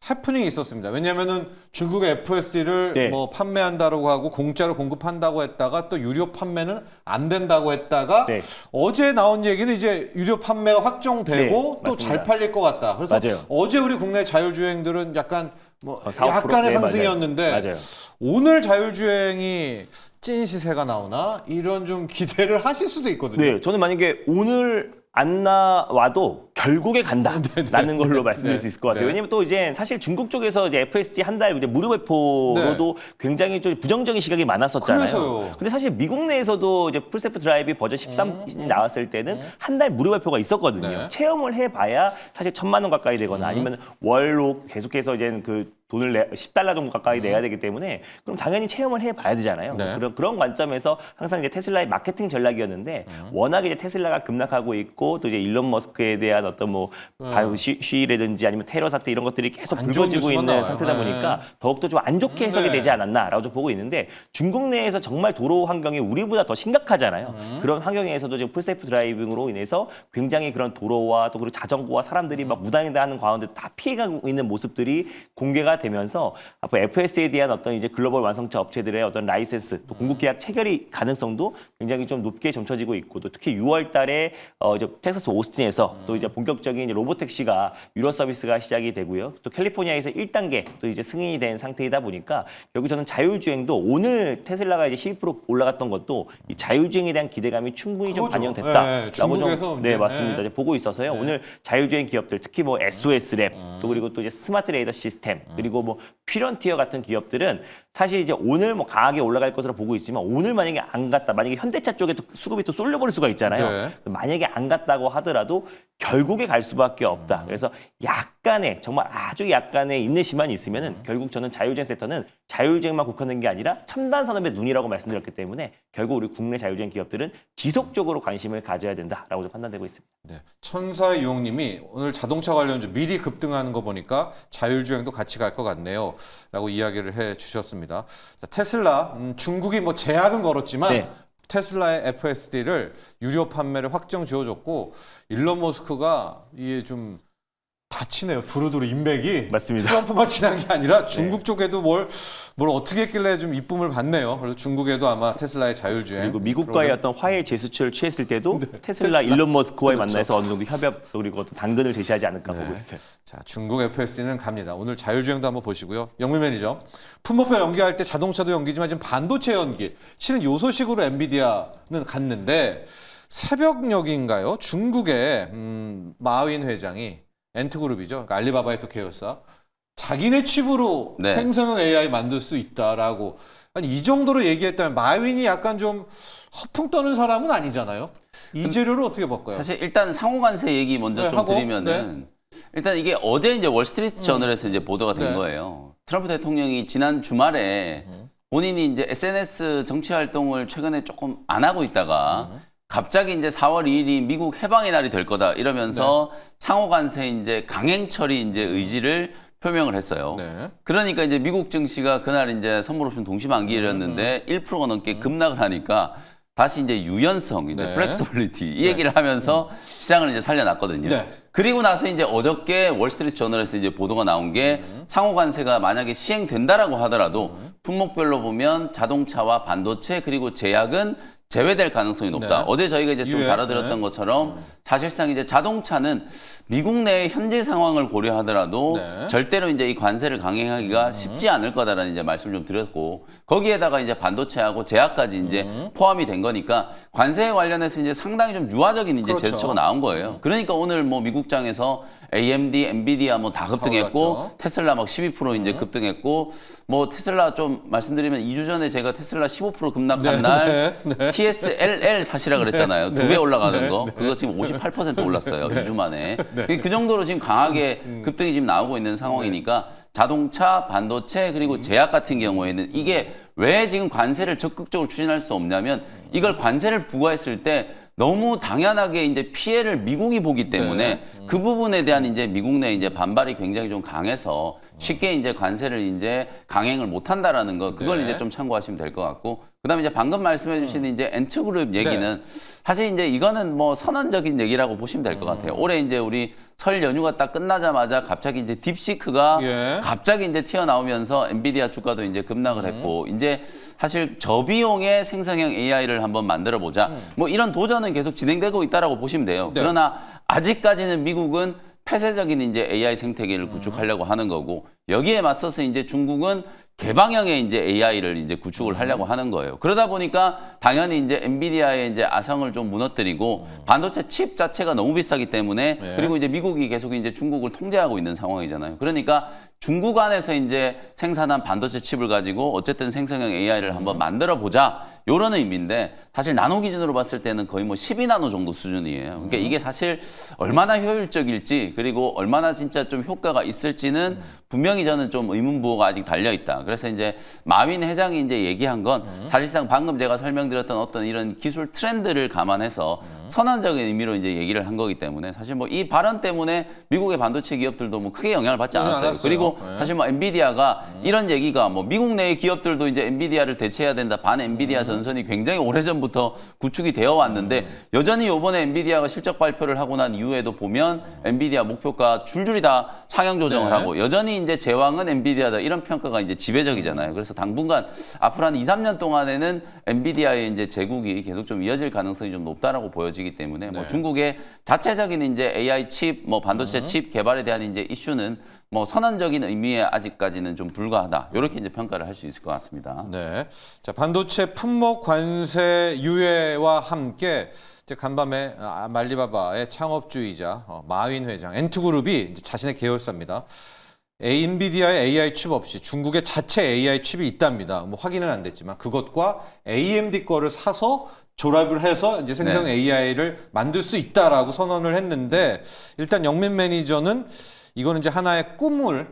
해프닝이 있었습니다. 왜냐하면은 중국의 FSD를 네. 뭐 판매한다고 하고 공짜로 공급한다고 했다가 또 유료 판매는 안 된다고 했다가 네. 어제 나온 얘기는 이제 유료 판매가 확정되고 네, 또 잘 맞습니다. 팔릴 것 같다. 그래서 맞아요. 어제 우리 국내 자율주행들은 약간 뭐 4-5%? 약간의 네, 상승이었는데 맞아요. 오늘 자율주행이 찐 시세가 나오나 이런 좀 기대를 하실 수도 있거든요. 네, 저는 만약에 오늘 안 나와도 결국에 간다라는 걸로 말씀드릴 수 있을 것 같아요. 네. 왜냐면 또 이제 사실 중국 쪽에서 이제 FSD 한 달 무료 배포로도 굉장히 좀 부정적인 시각이 많았었잖아요. 그래서요. 근데 사실 미국 내에서도 이제 풀스테프 드라이브 버전 13이 나왔을 때는 한 달 무료 배포가 있었거든요. 네. 체험을 해봐야 사실 1,000만 원 가까이 되거나 아니면 월로 계속해서 이제 그 돈을 $10 정도 가까이 내야 되기 때문에 그럼 당연히 체험을 해봐야 되잖아요. 네. 그런 관점에서 항상 이제 테슬라의 마케팅 전략이었는데 워낙에 이제 테슬라가 급락하고 있고 또 이제 일론 머스크에 대한 어떤 뭐 시위라든지 아니면 테러 사태 이런 것들이 계속 안 좋은 불거지고 뉴스만 있는 나와요. 상태다 네. 보니까 더욱더 좀 안 좋게 해석이 네. 되지 않았나라고 좀 보고 있는데 중국 내에서 정말 도로 환경이 우리보다 더 심각하잖아요. 그런 환경에서도 지금 풀세이프 드라이빙으로 인해서 굉장히 그런 도로와 또 그리고 자전거와 사람들이 막 무단횡단하는 가운데 다 피해가고 있는 모습들이 공개가 되면서 앞으로 FS에 대한 어떤 이제 글로벌 완성차 업체들의 어떤 라이센스 또 공급 계약 체결이 가능성도 굉장히 좀 높게 점쳐지고 있고 또 특히 6월 달에 이제 텍사스 오스틴에서 또 이제 본격적인 이제 로보택시가 유로 서비스가 시작이 되고요. 또 캘리포니아에서 1단계 또 이제 승인이 된 상태이다 보니까 결국 저는 자율주행도 오늘 테슬라가 이제 12% 올라갔던 것도 이 자율주행에 대한 기대감이 충분히 좀 그거죠. 반영됐다라고 중국에서 좀 이제, 맞습니다. 이제 보고 있어서요. 오늘 자율주행 기업들 특히 뭐 SOS랩 또 그리고 또 이제 스마트 레이더 시스템 그리고 뭐 퓨런티어 같은 기업들은 사실 이제 오늘 뭐 강하게 올라갈 것으로 보고 있지만 오늘 만약에 안 갔다 만약에 현대차 쪽에 또 수급이 또 쏠려버릴 수가 있잖아요. 네. 만약에 안 갔다고 하더라도 결국에 갈 수밖에 없다. 그래서 약간의 정말 아주 약간의 인내심만 있으면은 결국 저는 자율주행 섹터는 자율주행만 국한된 게 아니라 첨단 산업의 눈이라고 말씀드렸기 때문에 결국 우리 국내 자율주행 기업들은 지속적으로 관심을 가져야 된다라고 판단되고 있습니다. 네. 천사의 유홍님이 오늘 자동차 관련주 미리 급등하는 거 보니까 자율주행도 같이 갈 것 같네요. 라고 이야기를 해 주셨습니다. 자, 테슬라, 중국이 뭐 제약은 걸었지만 네. 테슬라의 FSD를 유료 판매를 확정 지어줬고 일론 머스크가 이게 좀 다치네요. 두루두루 인맥이 맞습니다. 트럼프만 지난 게 아니라 중국 쪽에도 뭘 어떻게 했길래 좀 이쁨을 받네요. 그래서 중국에도 아마 테슬라의 자율주행 그리고 미국과의 어떤 화해 제스처를 취했을 때도 테슬라 일론 머스크와의 그렇죠. 만나서 어느 정도 협업 그리고 어떤 당근을 제시하지 않을까 보고 있어요. 자, 중국 FSD는 갑니다. 오늘 자율주행도 한번 보시고요. 영미 매니저, 품목별 연기할 때 자동차도 연기지만 지금 반도체 연기, 실은 요 소식으로 엔비디아는 갔는데 새벽녘인가요? 중국의 마윈 회장이 엔트그룹이죠. 그러니까 알리바바의 또 계열사. 자기네 칩으로 네. 생성형 AI 만들 수 있다라고. 아니, 이 정도로 얘기했다면 마윈이 약간 좀 허풍 떠는 사람은 아니잖아요. 이 재료를 어떻게 볼까요? 사실 일단 상호관세 얘기 먼저 네, 좀 하고, 드리면은 일단 이게 어제 이제 월스트리트 저널에서 이제 보도가 된 네. 거예요. 트럼프 대통령이 지난 주말에 본인이 이제 SNS 정치 활동을 최근에 조금 안 하고 있다가 갑자기 이제 4월 2일이 미국 해방의 날이 될 거다 이러면서 상호관세 이제 강행 처리 이제 의지를 표명을 했어요. 네. 그러니까 이제 미국 증시가 그날 이제 선물 옵션 동시만기일이었는데 1%가 넘게 급락을 하니까 다시 이제 유연성, 이제 네. 플렉서빌리티 이 얘기를 하면서 시장을 이제 살려놨거든요. 네. 그리고 나서 이제 어저께 월스트리트 저널에서 이제 보도가 나온 게 상호관세가 만약에 시행된다라고 하더라도 품목별로 보면 자동차와 반도체 그리고 제약은 제외될 가능성이 높다. 네. 어제 저희가 이제 좀 유예. 다뤄드렸던 네. 것처럼 사실상 이제 자동차는 미국 내의 현재 상황을 고려하더라도 네. 절대로 이제 이 관세를 강행하기가 쉽지 않을 거다라는 이제 말씀을 좀 드렸고 거기에다가 이제 반도체하고 제약까지 이제 포함이 된 거니까 관세에 관련해서 이제 상당히 좀 유화적인 이제 그렇죠. 제스처가 나온 거예요. 그러니까 오늘 뭐 미국장에서 AMD, 엔비디아 뭐 다 급등했고 올랐죠. 테슬라 막 12% 이제 급등했고 뭐 테슬라 좀 말씀드리면 2주 전에 제가 테슬라 15% 급락한 날 TSLL 사시라 그랬잖아요. 두 배 올라가는 거. 그거 지금 58% 올랐어요. 2주 만에. 그 정도로 지금 강하게 급등이 지금 나오고 있는 상황이니까 자동차, 반도체 그리고 제약 같은 경우에는 이게 왜 지금 관세를 적극적으로 추진할 수 없냐면 이걸 관세를 부과했을 때 너무 당연하게 이제 피해를 미국이 보기 때문에 그 부분에 대한 이제 미국 내 이제 반발이 굉장히 좀 강해서 쉽게 이제 관세를 이제 강행을 못 한다라는 거 그걸 네. 이제 좀 참고하시면 될 것 같고 그다음에 이제 방금 말씀해 주신 이제 엔트그룹 얘기는 사실 이제 이거는 뭐 선언적인 얘기라고 보시면 될 것 같아요. 올해 이제 우리 설 연휴가 딱 끝나자마자 갑자기 이제 딥시크가 예. 갑자기 이제 튀어나오면서 엔비디아 주가도 이제 급락을 했고 이제 사실 저비용의 생성형 AI를 한번 만들어 보자. 뭐 이런 도전은 계속 진행되고 있다라고 보시면 돼요. 네. 그러나 아직까지는 미국은 폐쇄적인 이제 AI 생태계를 구축하려고 하는 거고 여기에 맞서서 이제 중국은 개방형의 이제 AI를 이제 구축을 하려고 하는 거예요. 그러다 보니까 당연히 이제 엔비디아의 이제 아성을 좀 무너뜨리고 반도체 칩 자체가 너무 비싸기 때문에 그리고 이제 미국이 계속 이제 중국을 통제하고 있는 상황이잖아요. 그러니까 중국 안에서 이제 생산한 반도체 칩을 가지고 어쨌든 생성형 AI를 한번 만들어 보자. 요런 의미인데 사실 나노 기준으로 봤을 때는 거의 뭐 12나노 정도 수준이에요. 그러니까 이게 사실 얼마나 효율적일지 그리고 얼마나 진짜 좀 효과가 있을지는 분명히 저는 좀 의문부호가 아직 달려 있다. 그래서 이제 마윈 회장이 이제 얘기한 건 사실상 방금 제가 설명드렸던 어떤 이런 기술 트렌드를 감안해서 선언적인 의미로 이제 얘기를 한 거기 때문에 사실 뭐 이 발언 때문에 미국의 반도체 기업들도 뭐 크게 영향을 받지 않았어요. 그리고 사실 뭐 엔비디아가 이런 얘기가 뭐 미국 내의 기업들도 이제 엔비디아를 대체해야 된다. 반 엔비디아 전선이 굉장히 오래전부터 구축이 되어 왔는데 여전히 이번에 엔비디아가 실적 발표를 하고 난 이후에도 보면 엔비디아 목표가 줄줄이 다 상향 조정을 하고 여전히 이제 제왕은 엔비디아다 이런 평가가 이제 지배적이잖아요. 그래서 당분간 앞으로 한 2, 3년 동안에는 엔비디아의 이제 제국이 계속 좀 이어질 가능성이 좀 높다라고 보여지기 때문에 뭐 중국의 자체적인 이제 AI 칩, 뭐 반도체 칩 개발에 대한 이제 이슈는 뭐 선언적인 의미에 아직까지는 좀 불과하다. 이렇게 이제 평가를 할 수 있을 것 같습니다. 네. 자, 반도체 품목 관세 유예와 함께 이제 간밤에 말리바바의 창업주의자 마윈 회장, 엔투그룹이 이제 자신의 계열사입니다. 엔비디아의 AI 칩 없이 중국의 자체 AI 칩이 있답니다. 뭐 확인은 안 됐지만 그것과 AMD 거를 사서 조합을 해서 이제 생성 AI를 만들 수 있다라고 선언을 했는데 일단 영민 매니저는 이거는 이제 하나의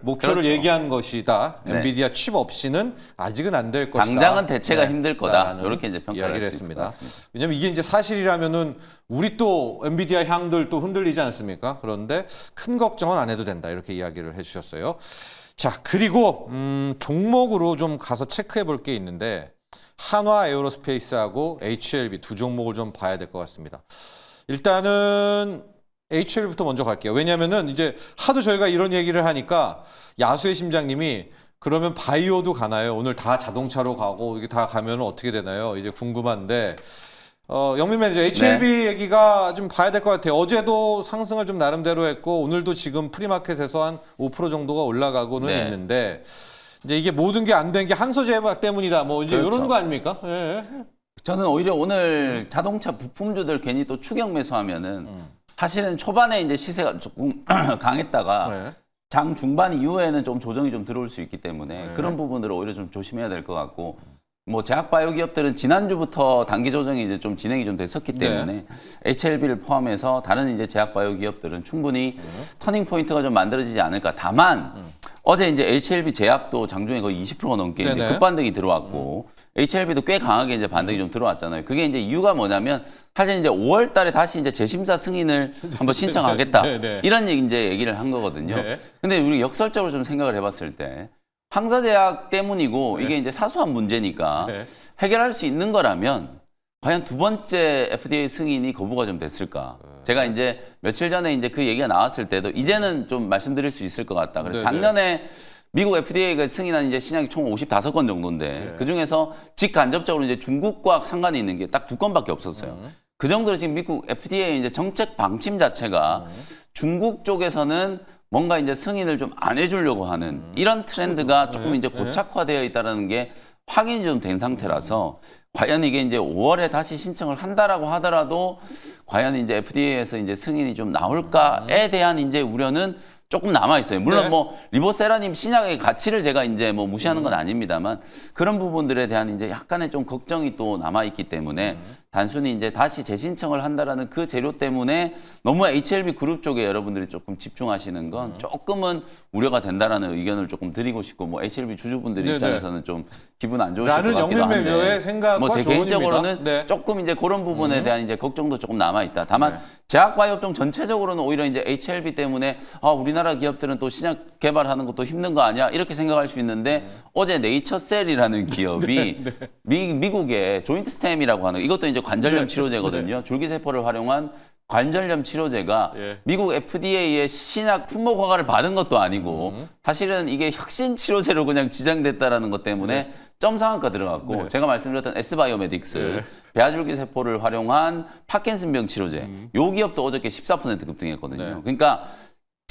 목표를 얘기한 것이다. 엔비디아 칩 없이는 아직은 안 될 것이다. 당장은 대체가 힘들 거다. 이렇게 이제 평가를 이야기를 했습니다. 했습니다. 왜냐면 이게 이제 사실이라면은 우리 또 엔비디아 향들 또 흔들리지 않습니까? 그런데 큰 걱정은 안 해도 된다. 이렇게 이야기를 해주셨어요. 자, 그리고 종목으로 좀 가서 체크해 볼 게 있는데 한화 에어로스페이스하고 HLB 두 종목을 좀 봐야 될 것 같습니다. 일단은 HLB부터 먼저 갈게요. 왜냐면은 이제 하도 저희가 이런 얘기를 하니까 야수의 심장님이 그러면 바이오도 가나요? 오늘 다 자동차로 가고 이게 다 가면 어떻게 되나요? 이제 궁금한데 영민 매니저 HLB 얘기가 좀 봐야 될 것 같아요. 어제도 상승을 좀 나름대로 했고 오늘도 지금 프리마켓에서 한 5% 정도가 올라가고는 있는데 이제 이게 모든 게 안 된 게 한소제약 때문이다. 뭐 이제 이런 거 아닙니까? 예. 저는 오히려 오늘 자동차 부품주들 괜히 또 추격 매수하면은 사실은 초반에 이제 시세가 조금 강했다가 장 중반 이후에는 좀 조정이 좀 들어올 수 있기 때문에 그런 부분들을 오히려 좀 조심해야 될 것 같고 뭐 제약바이오 기업들은 지난주부터 단기 조정이 이제 좀 진행이 좀 됐었기 때문에 HLB를 포함해서 다른 이제 제약바이오 기업들은 충분히 터닝 포인트가 좀 만들어지지 않을까. 다만 어제 이제 HLB 제약도 장중에 거의 20%가 넘게 이제 급반등이 들어왔고 HLB도 꽤 강하게 이제 반등이 좀 들어왔잖아요. 그게 이제 이유가 뭐냐면 사실 이제 5월 달에 다시 이제 재심사 승인을 한번 신청하겠다. 이런 이제 얘기를 한 거거든요. 근데 우리 역설적으로 좀 생각을 해봤을 때 황사제약 때문이고 이게 이제 사소한 문제니까 해결할 수 있는 거라면 과연 두 번째 FDA 승인이 거부가 좀 됐을까? 제가 이제 며칠 전에 이제 그 얘기가 나왔을 때도 이제는 좀 말씀드릴 수 있을 것 같다. 그래서 작년에 미국 FDA가 승인한 이제 신약이 총 55건 정도인데 그 중에서 직간접적으로 이제 중국과 상관이 있는 게 딱 2건밖에 없었어요. 그 정도로 지금 미국 FDA 이제 정책 방침 자체가 중국 쪽에서는 뭔가 이제 승인을 좀 안 해주려고 하는 이런 트렌드가 조금 이제 고착화되어 있다는 게 확인이 좀 된 상태라서 과연 이게 이제 5월에 다시 신청을 한다라고 하더라도 과연 이제 FDA에서 이제 승인이 좀 나올까에 대한 이제 우려는 조금 남아 있어요. 물론 뭐 리보세라님 신약의 가치를 제가 이제 뭐 무시하는 건 아닙니다만 그런 부분들에 대한 이제 약간의 좀 걱정이 또 남아 있기 때문에 단순히 이제 다시 재신청을 한다라는 그 재료 때문에 너무 HLB 그룹 쪽에 여러분들이 조금 집중하시는 건 조금은 우려가 된다라는 의견을 조금 드리고 싶고 뭐 HLB 주주분들 입장에서는 좀 기분 안 좋으실 것 같기도 한데 생각과 뭐 제 개인적으로는 조금 이제 그런 부분에 대한 이제 걱정도 조금 남아 있다. 다만 제약바이오업종 전체적으로는 오히려 이제 HLB 때문에 우리나라 기업들은 또 신약 개발하는 것도 힘든 거 아니야? 이렇게 생각할 수 있는데 어제 네이처셀이라는 기업이 미국의 조인트 스템이라고 하는 이것도 이제 관절염 치료제거든요. 줄기세포를 활용한 관절염 치료제가 미국 FDA의 신약 품목 허가를 받은 것도 아니고 사실은 이게 혁신 치료제로 그냥 지정됐다라는 것 때문에 점상한가 들어갔고 제가 말씀드렸던 S바이오메딕스 배아줄기세포를 활용한 파킨슨병 치료제 요 기업도 어저께 14% 급등했거든요. 그러니까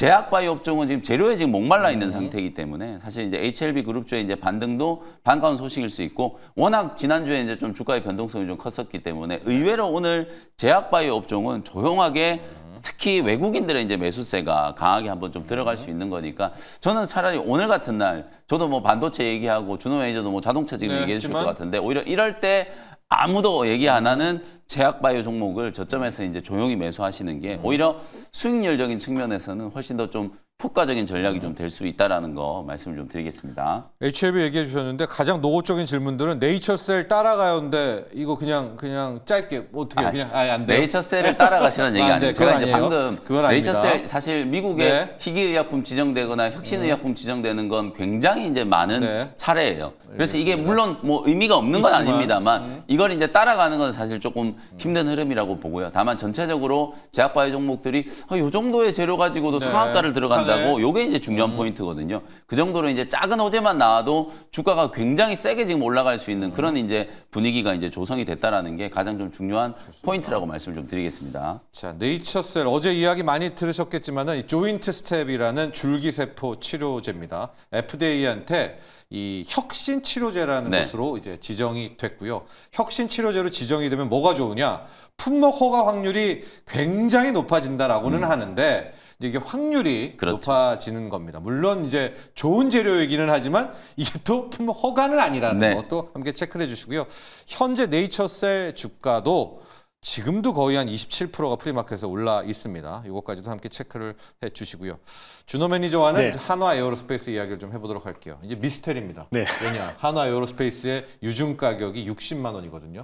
제약바이오 업종은 지금 재료에 지금 목말라 있는 상태이기 때문에 사실 이제 HLB 그룹주의 이제 반등도 반가운 소식일 수 있고 워낙 지난주에 이제 좀 주가의 변동성이 좀 컸었기 때문에 의외로 오늘 제약바이오 업종은 조용하게 특히 외국인들의 이제 매수세가 강하게 한번 좀 들어갈 수 있는 거니까 저는 차라리 오늘 같은 날 저도 뭐 반도체 얘기하고 준호 매니저도 뭐 자동차 지금 얘기해 주실 것 같은데 오히려 이럴 때 아무도 얘기 안 하는 제약바이오 종목을 저점에서 이제 조용히 매수하시는 게 오히려 수익률적인 측면에서는 훨씬 더 좀 효과적인 전략이 좀 될 수 있다라는 거 말씀을 좀 드리겠습니다. HLB 얘기해 주셨는데 가장 노골적인 질문들은 네이처셀 따라가요인데 이거 그냥 짧게 어떻게 그냥 아예 안 돼요? 네이처셀을 따라가시라는 얘기 아니에요. 제가 이제 방금 그건 아닙니다. 네이처셀 사실 미국의 희귀의약품 지정되거나 혁신의약품 지정되는 건 굉장히 이제 많은 사례예요. 그래서 이게 물론 뭐 의미가 없는 건 아닙니다만 이걸 이제 따라가는 건 사실 조금 힘든 흐름이라고 보고요. 다만 전체적으로 제약바이오 종목들이 이 정도의 재료 가지고도 상한가를 들어간다고 요게 이제 중요한 포인트거든요. 그 정도로 이제 작은 호재만 나와도 주가가 굉장히 세게 지금 올라갈 수 있는 그런 이제 분위기가 이제 조성이 됐다라는 게 가장 좀 중요한 포인트라고 말씀을 좀 드리겠습니다. 자, 네이처셀 어제 이야기 많이 들으셨겠지만은 이 조인트 스텝이라는 줄기세포 치료제입니다. FDA한테 이 혁신 치료제라는 것으로 이제 지정이 됐고요. 혁신 치료제로 지정이 되면 뭐가 좋으냐? 품목 허가 확률이 굉장히 높아진다라고는 하는데 이게 확률이 높아지는 겁니다. 물론 이제 좋은 재료이기는 하지만 이게 또 품목 허가는 아니라는 것도 함께 체크해 주시고요. 현재 네이처셀 주가도 지금도 거의 한 27%가 프리마켓에서 올라 있습니다. 이것까지도 함께 체크를 해주시고요. 준호 매니저와는 한화 에어로스페이스 이야기를 좀 해보도록 할게요. 이제 미스테리입니다. 왜냐? 한화 에어로스페이스의 유증 가격이 60만 원이거든요.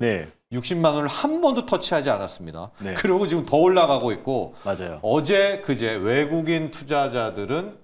60만 원을 한 번도 터치하지 않았습니다. 그리고 지금 더 올라가고 있고 맞아요. 어제 그제 외국인 투자자들은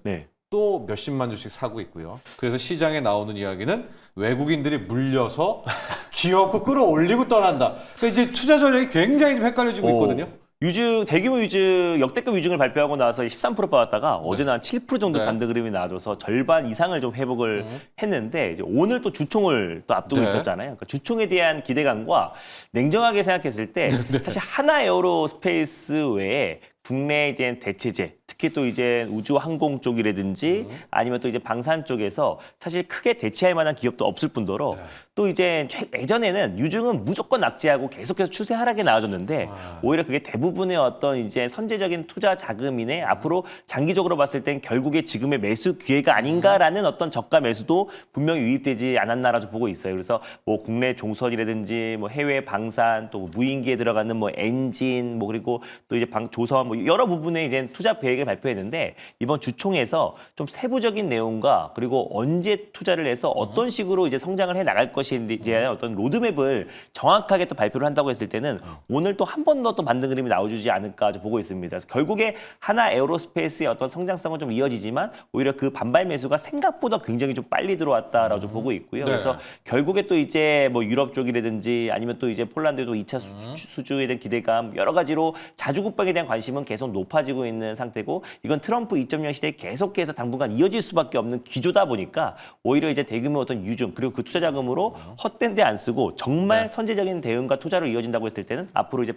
또 몇십만 주씩 사고 있고요. 그래서 시장에 나오는 이야기는 외국인들이 물려서 기어코 끌어올리고 떠난다. 그러니까 이제 투자 전략이 굉장히 좀 헷갈려지고 있거든요. 유증, 대규모 유증, 역대급 유증을 발표하고 나서 13% 받았다가 어제는 한 7% 정도 반등 흐름이 나와줘서 절반 이상을 좀 회복을 했는데 이제 오늘 또 주총을 또 앞두고 있었잖아요. 그러니까 주총에 대한 기대감과 냉정하게 생각했을 때 사실 하나 에어로스페이스 외에 국내 이제 대체제, 특히 또 이제 우주 항공 쪽이라든지 아니면 또 이제 방산 쪽에서 사실 크게 대체할 만한 기업도 없을 뿐더러 또 이제 예전에는 유증은 무조건 낙지하고 계속해서 추세 하락에 나와줬는데 오히려 그게 대부분의 어떤 이제 선제적인 투자 자금이네 앞으로 장기적으로 봤을 땐 결국에 지금의 매수 기회가 아닌가라는 어떤 저가 매수도 분명히 유입되지 않았나라고 보고 있어요. 그래서 뭐 국내 종선이라든지 뭐 해외 방산 또 무인기에 들어가는 뭐 엔진 뭐 그리고 또 이제 조선 뭐 여러 부분의 이제 투자 계획을 발표했는데 이번 주총에서 좀 세부적인 내용과 그리고 언제 투자를 해서 어떤 식으로 이제 성장을 해 나갈 것인지에 대한 어떤 로드맵을 정확하게 또 발표를 한다고 했을 때는 오늘 또 한 번 더 또 반등 흐름이 나와주지 않을까 보고 있습니다. 그래서 결국에 하나 에어로스페이스의 어떤 성장성은 좀 이어지지만 오히려 그 반발 매수가 생각보다 굉장히 좀 빨리 들어왔다라고 좀 보고 있고요. 그래서 결국에 또 이제 뭐 유럽 쪽이라든지 아니면 또 이제 폴란드도 2차 수주에 대한 기대감 여러 가지로 자주 국방에 대한 관심은 계속 높아지고 있는 상태고 이건 트럼프 2.0 시대에 계속해서 당분간 이어질 수밖에 없는 기조다 보니까 오히려 이제 대규모 어떤 유증 그리고 그 투자 자금으로 헛된 데 안 쓰고 정말 선제적인 대응과 투자로 이어진다고 했을 때는 앞으로 이제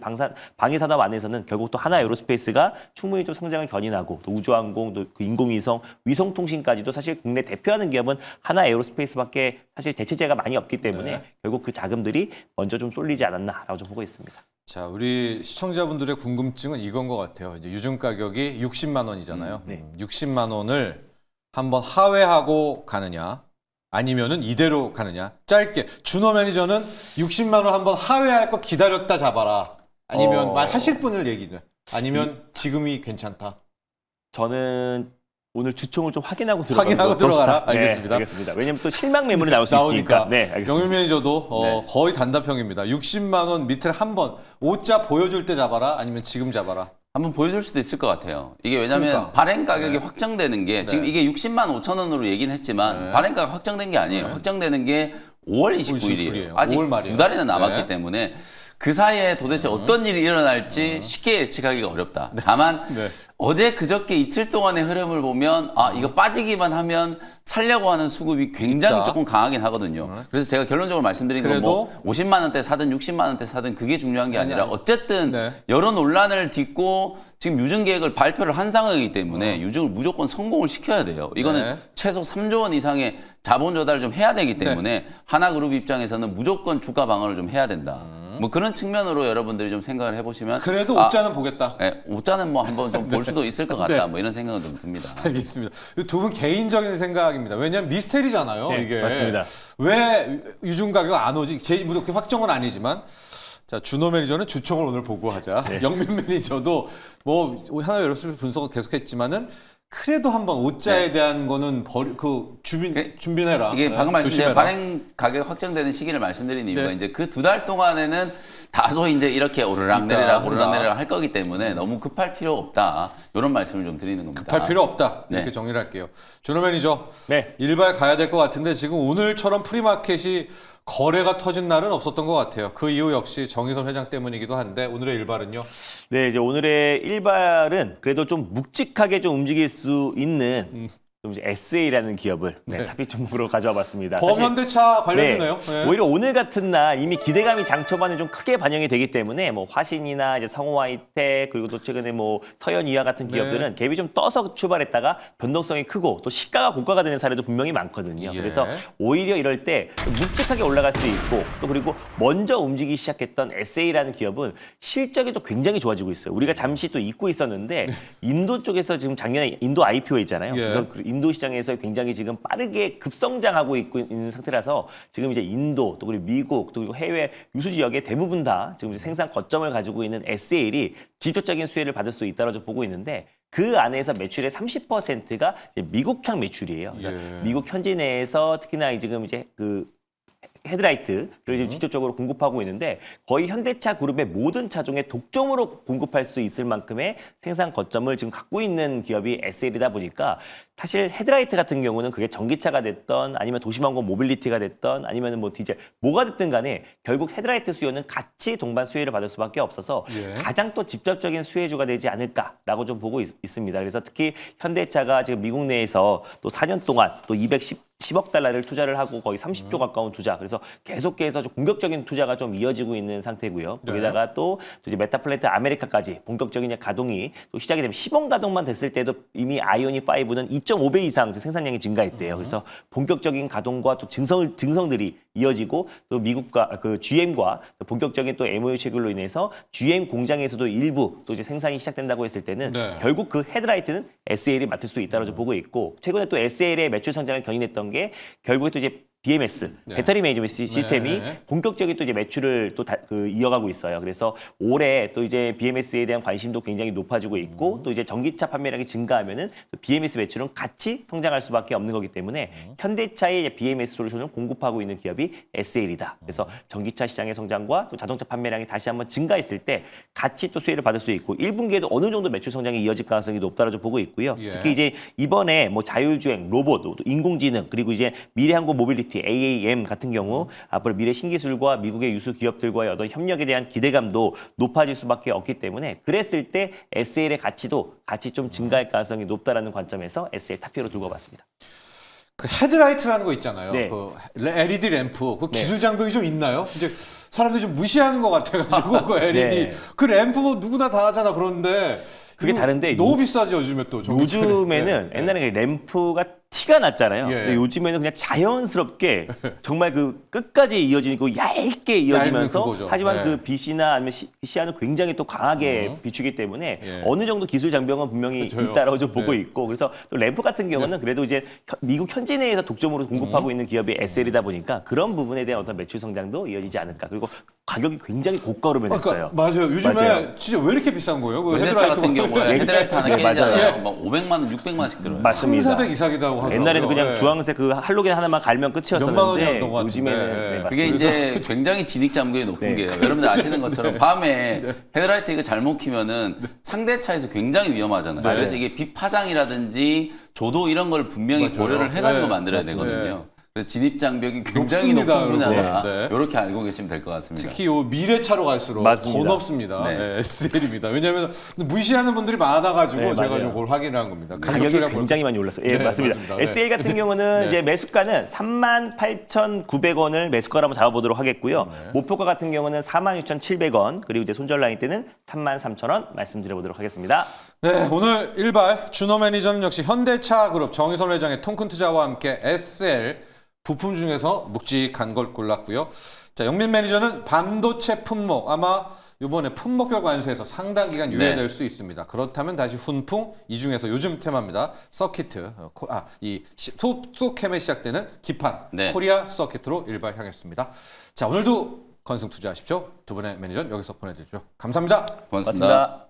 방위 산업 안에서는 결국 또 하나 에어로스페이스가 충분히 좀 성장을 견인하고 또 우주항공 또 그 인공위성 위성통신까지도 사실 국내 대표하는 기업은 하나 에어로스페이스밖에 사실 대체제가 많이 없기 때문에 결국 그 자금들이 먼저 좀 쏠리지 않았나라고 좀 보고 있습니다. 자, 우리 시청자분들의 궁금증은 이건 것 같아요. 이제 유증 가격이 60만 원이잖아요. 60만 원을 한번 하회하고 가느냐, 아니면은 이대로 가느냐. 짧게 준호 매니저는 60만 원 한번 하회할 거 기다렸다 잡아라. 아니면 하실 분을 얘기는. 아니면 지금이 괜찮다. 저는 오늘 주총을 좀 확인하고 들어가라. 알겠습니다. 알겠습니다. 왜냐면 또 실망 매물이 나올 수 있으니까. 네, 알겠습니다. 영윤 매니저도 거의 단답형입니다. 60만 원 밑을 한번 오자 보여줄 때 잡아라. 아니면 지금 잡아라. 한번 보여줄 수도 있을 것 같아요. 이게 왜냐하면 발행 가격이 확정되는 게 지금 이게 60만 5천 원으로 얘기는 했지만 발행 가격 확정된 게 아니에요. 확정되는 게 5월 29일이에요. 아직 5월 말이에요. 2달이나 남았기 때문에 그 사이에 도대체 어떤 일이 일어날지 쉽게 예측하기가 어렵다. 다만 어제 그저께 이틀 동안의 흐름을 보면 이거 빠지기만 하면 살려고 하는 수급이 굉장히 있다. 조금 강하긴 하거든요. 그래서 제가 결론적으로 말씀드린 건 그래도 뭐 50만 원대 사든 60만 원대 사든 그게 중요한 게 아니라 아니. 어쨌든 네. 여러 논란을 딛고 지금 유증 계획을 발표를 한 상황이기 때문에 유증을 무조건 성공을 시켜야 돼요. 이거는 네. 최소 3조 원 이상의 자본 조달을 좀 해야 되기 때문에 하나그룹 입장에서는 무조건 주가 방어를 좀 해야 된다. 뭐 그런 측면으로 여러분들이 좀 생각을 해보시면 그래도 옷자는 보겠다. 네, 옷자는 뭐 한번 좀 볼 수도 있을 것 같다. 네. 뭐 이런 생각은 좀 듭니다. 알겠습니다. 두 분 개인적인 생각입니다. 왜냐하면 미스테리잖아요. 네, 이게 맞습니다. 왜 유증 가격 안 오지? 제 무조건 확정은 아니지만. 자, 준호 매니저는 주총을 오늘 보고하자. 영민 매니저도 뭐 하나 여러분 분석은 계속했지만은 그래도 한번 옷자에 대한 거는 준비해라. 이게 방금 말씀드린 조심해라. 발행 가격 확정되는 시기를 말씀드린 이유가 네. 이제 그 2달 동안에는 다소 이제 이렇게 오르락내리락 오르락내리락 할 거기 때문에 너무 급할 필요 없다. 이런 말씀을 좀 드리는 겁니다. 급할 필요 없다. 이렇게 네. 정리를 할게요. 준호 매니저. 네. 일발 가야 될 것 같은데 지금 오늘처럼 프리마켓이 거래가 터진 날은 없었던 것 같아요. 그 이유 역시 정의선 회장 때문이기도 한데 오늘의 일발은요. 네, 이제 오늘의 일발은 그래도 좀 묵직하게 좀 움직일 수 있는 좀 이제 SA라는 기업을 네. 탑픽 종목으로 가져와 봤습니다. 사실 범현대차 관련주네요. 네. 오히려 오늘 같은 날 이미 기대감이 장 초반에 좀 크게 반영이 되기 때문에 뭐 화신이나 이제 성호와이텍 그리고 또 최근에 뭐 서현이와 같은 기업들은 갭이 좀 떠서 출발했다가 변동성이 크고 또 시가가 고가가 되는 사례도 분명히 많거든요. 예. 그래서 오히려 이럴 때 묵직하게 올라갈 수 있고 또 그리고 먼저 움직이기 시작했던 SA라는 기업은 실적이 또 굉장히 좋아지고 있어요. 우리가 잠시 또 잊고 있었는데 인도 쪽에서 지금 작년에 인도 IPO 있잖아요. 예. 그래서 인도 시장에서 굉장히 지금 빠르게 급성장하고 있는 상태라서 지금 이제 인도 또 그리고 미국 또 그리고 해외 유수 지역의 대부분 다 지금 이제 생산 거점을 가지고 있는 SAL이 직접적인 수혜를 받을 수 있다고 좀 보고 있는데 그 안에서 매출의 30%가 이제 미국향 매출이에요. 그래서 예. 미국 현지 내에서 특히나 지금 이제 그 헤드라이트를 지금 직접적으로 공급하고 있는데 거의 현대차 그룹의 모든 차종에 독점으로 공급할 수 있을 만큼의 생산 거점을 지금 갖고 있는 기업이 SL이다 보니까 사실 헤드라이트 같은 경우는 그게 전기차가 됐던 아니면 도시망공 모빌리티가 됐던 아니면 뭐 디젤 뭐가 됐든 간에 결국 헤드라이트 수요는 같이 동반 수혜를 받을 수밖에 없어서 예. 가장 또 직접적인 수혜주가 되지 않을까라고 좀 보고 있습니다. 그래서 특히 현대차가 지금 미국 내에서 또 4년 동안 또 10억 달러를 투자를 하고 거의 30조 가까운 투자. 그래서 계속해서 좀 공격적인 투자가 좀 이어지고 있는 상태고요. 네. 거기다가 또 이제 메타플랜트 아메리카까지 본격적인 가동이 또 시작이 되면 시범 가동만 됐을 때도 이미 아이오닉 5는 2.5배 이상 생산량이 증가했대요. 그래서 본격적인 가동과 또 증성들이 이어지고 또 미국과 그 GM과 본격적인 또 MOU 체결로 인해서 GM 공장에서도 일부 또 이제 생산이 시작된다고 했을 때는 네. 결국 그 헤드라이트는 SL이 맡을 수 있다고 보고 있고 최근에 또 SL의 매출 성장을 견인했던 게 결국에 또 이제 BMS 배터리 매니지먼트 시스템이 네. 본격적인 또 이제 매출을 또 이어가고 있어요. 그래서 올해 또 이제 BMS에 대한 관심도 굉장히 높아지고 있고 또 이제 전기차 판매량이 증가하면은 또 BMS 매출은 같이 성장할 수밖에 없는 거기 때문에 현대차의 BMS 솔루션을 공급하고 있는 기업이 SL이다. 그래서 전기차 시장의 성장과 또 자동차 판매량이 다시 한번 증가했을 때 같이 또 수혜를 받을 수 있고 1분기에도 어느 정도 매출 성장이 이어질 가능성이 높다라고 보고 있고요. 예. 특히 이제 이번에 뭐 자율주행, 로봇, 또 인공지능 그리고 이제 미래항공 모빌리티 AAM 같은 경우 앞으로 미래 신기술과 미국의 유수 기업들과의 어떤 협력에 대한 기대감도 높아질 수밖에 없기 때문에 그랬을 때 SL의 가치도 같이 좀 증가할 가능성이 높다라는 관점에서 SL 탑픽으로 들고 와봤습니다. 그 헤드라이트라는 거 있잖아요. 네. 그 LED 램프. 그 네. 기술 장벽이 좀 있나요? 이제 사람들이 좀 무시하는 것 같아가지고 그 LED. 네. 그 램프 뭐 누구나 다 하잖아. 그런데 그게 이거 다른데 너무 비싸지 요즘에 또. 전기차는. 요즘에는 네. 옛날에 램프가 티가 났잖아요. 예. 근데 요즘에는 그냥 자연스럽게 정말 그 끝까지 이어지고 얇게 이어지면서 얇은 그거죠. 하지만 네. 그 빛이나 아니면 시야는 굉장히 또 강하게 비추기 때문에 예. 어느 정도 기술 장벽은 분명히 그렇죠. 있다라고 좀 보고 네. 있고 그래서 또 램프 같은 경우는 그래도 이제 미국 현지 내에서 독점으로 공급하고 있는 기업이 SL이다 보니까 그런 부분에 대한 어떤 매출 성장도 이어지지 않을까. 그리고 가격이 굉장히 고가로 변했어요. 맞아요. 요즘에 맞아요. 진짜 왜 이렇게 비싼 거예요? 그 현대차 같은 헤드라이트가. 경우에 헤드라이트 하나 네, 깨지잖아요. 맞아요. 막 500만 원, 600만 원씩 들어요. 맞습니다. 400 이상이라고 하더라고요. 옛날에는 그냥 예. 주황색 그 할로겐 하나만 갈면 몇만 원이었던 끝이었었는데 것 같은데. 요즘에는 예. 네, 그게 맞습니다. 이제 굉장히 진입 장벽이 높은 네. 게요. 여러분들 아시는 것처럼 밤에 헤드라이트 이거 잘못 키면은 상대차에서 굉장히 위험하잖아요. 그래서 이게 빛 파장이라든지 조도 이런 걸 분명히 맞아요. 고려를 해가지고 네, 만들어야 맞습니다. 되거든요. 그래서 진입 장벽이 굉장히 높습니다, 높은 분야다. 여러분. 네. 이렇게 알고 계시면 될 것 같습니다. 특히 요 미래차로 갈수록 맞습니다. 더 높습니다. 네. 네, SL입니다. 왜냐하면 무시하는 분들이 많아가지고 네, 제가 맞아요. 좀 그걸 확인을 한 겁니다. 가격이 전략 굉장히 많이 올랐어요. 예, 네, 맞습니다. 맞습니다. 네. SL 같은 경우는 네. 이제 매수가는 38,900원을 매수가로 한번 잡아보도록 하겠고요. 네. 목표가 같은 경우는 46,700원, 그리고 이제 손절 라인 때는 33,000원 말씀드려보도록 하겠습니다. 네, 오늘 일발 준호 매니저는 역시 현대차 그룹 정의선 회장의 통큰 투자와 함께 SL 부품 중에서 묵직한 걸 골랐고요. 자, 영민 매니저는 반도체 품목, 아마 이번에 품목별 관세에서 상당 기간 유예될 수 있습니다. 그렇다면 다시 훈풍, 이 중에서 요즘 테마입니다. 서키트, 이 소캠에 시작되는 기판, 네. 코리아 서키트로 일발 향했습니다. 자, 오늘도 건승 투자하십시오. 두 분의 매니저는 여기서 보내드리죠. 감사합니다. 고맙습니다. 맞습니다.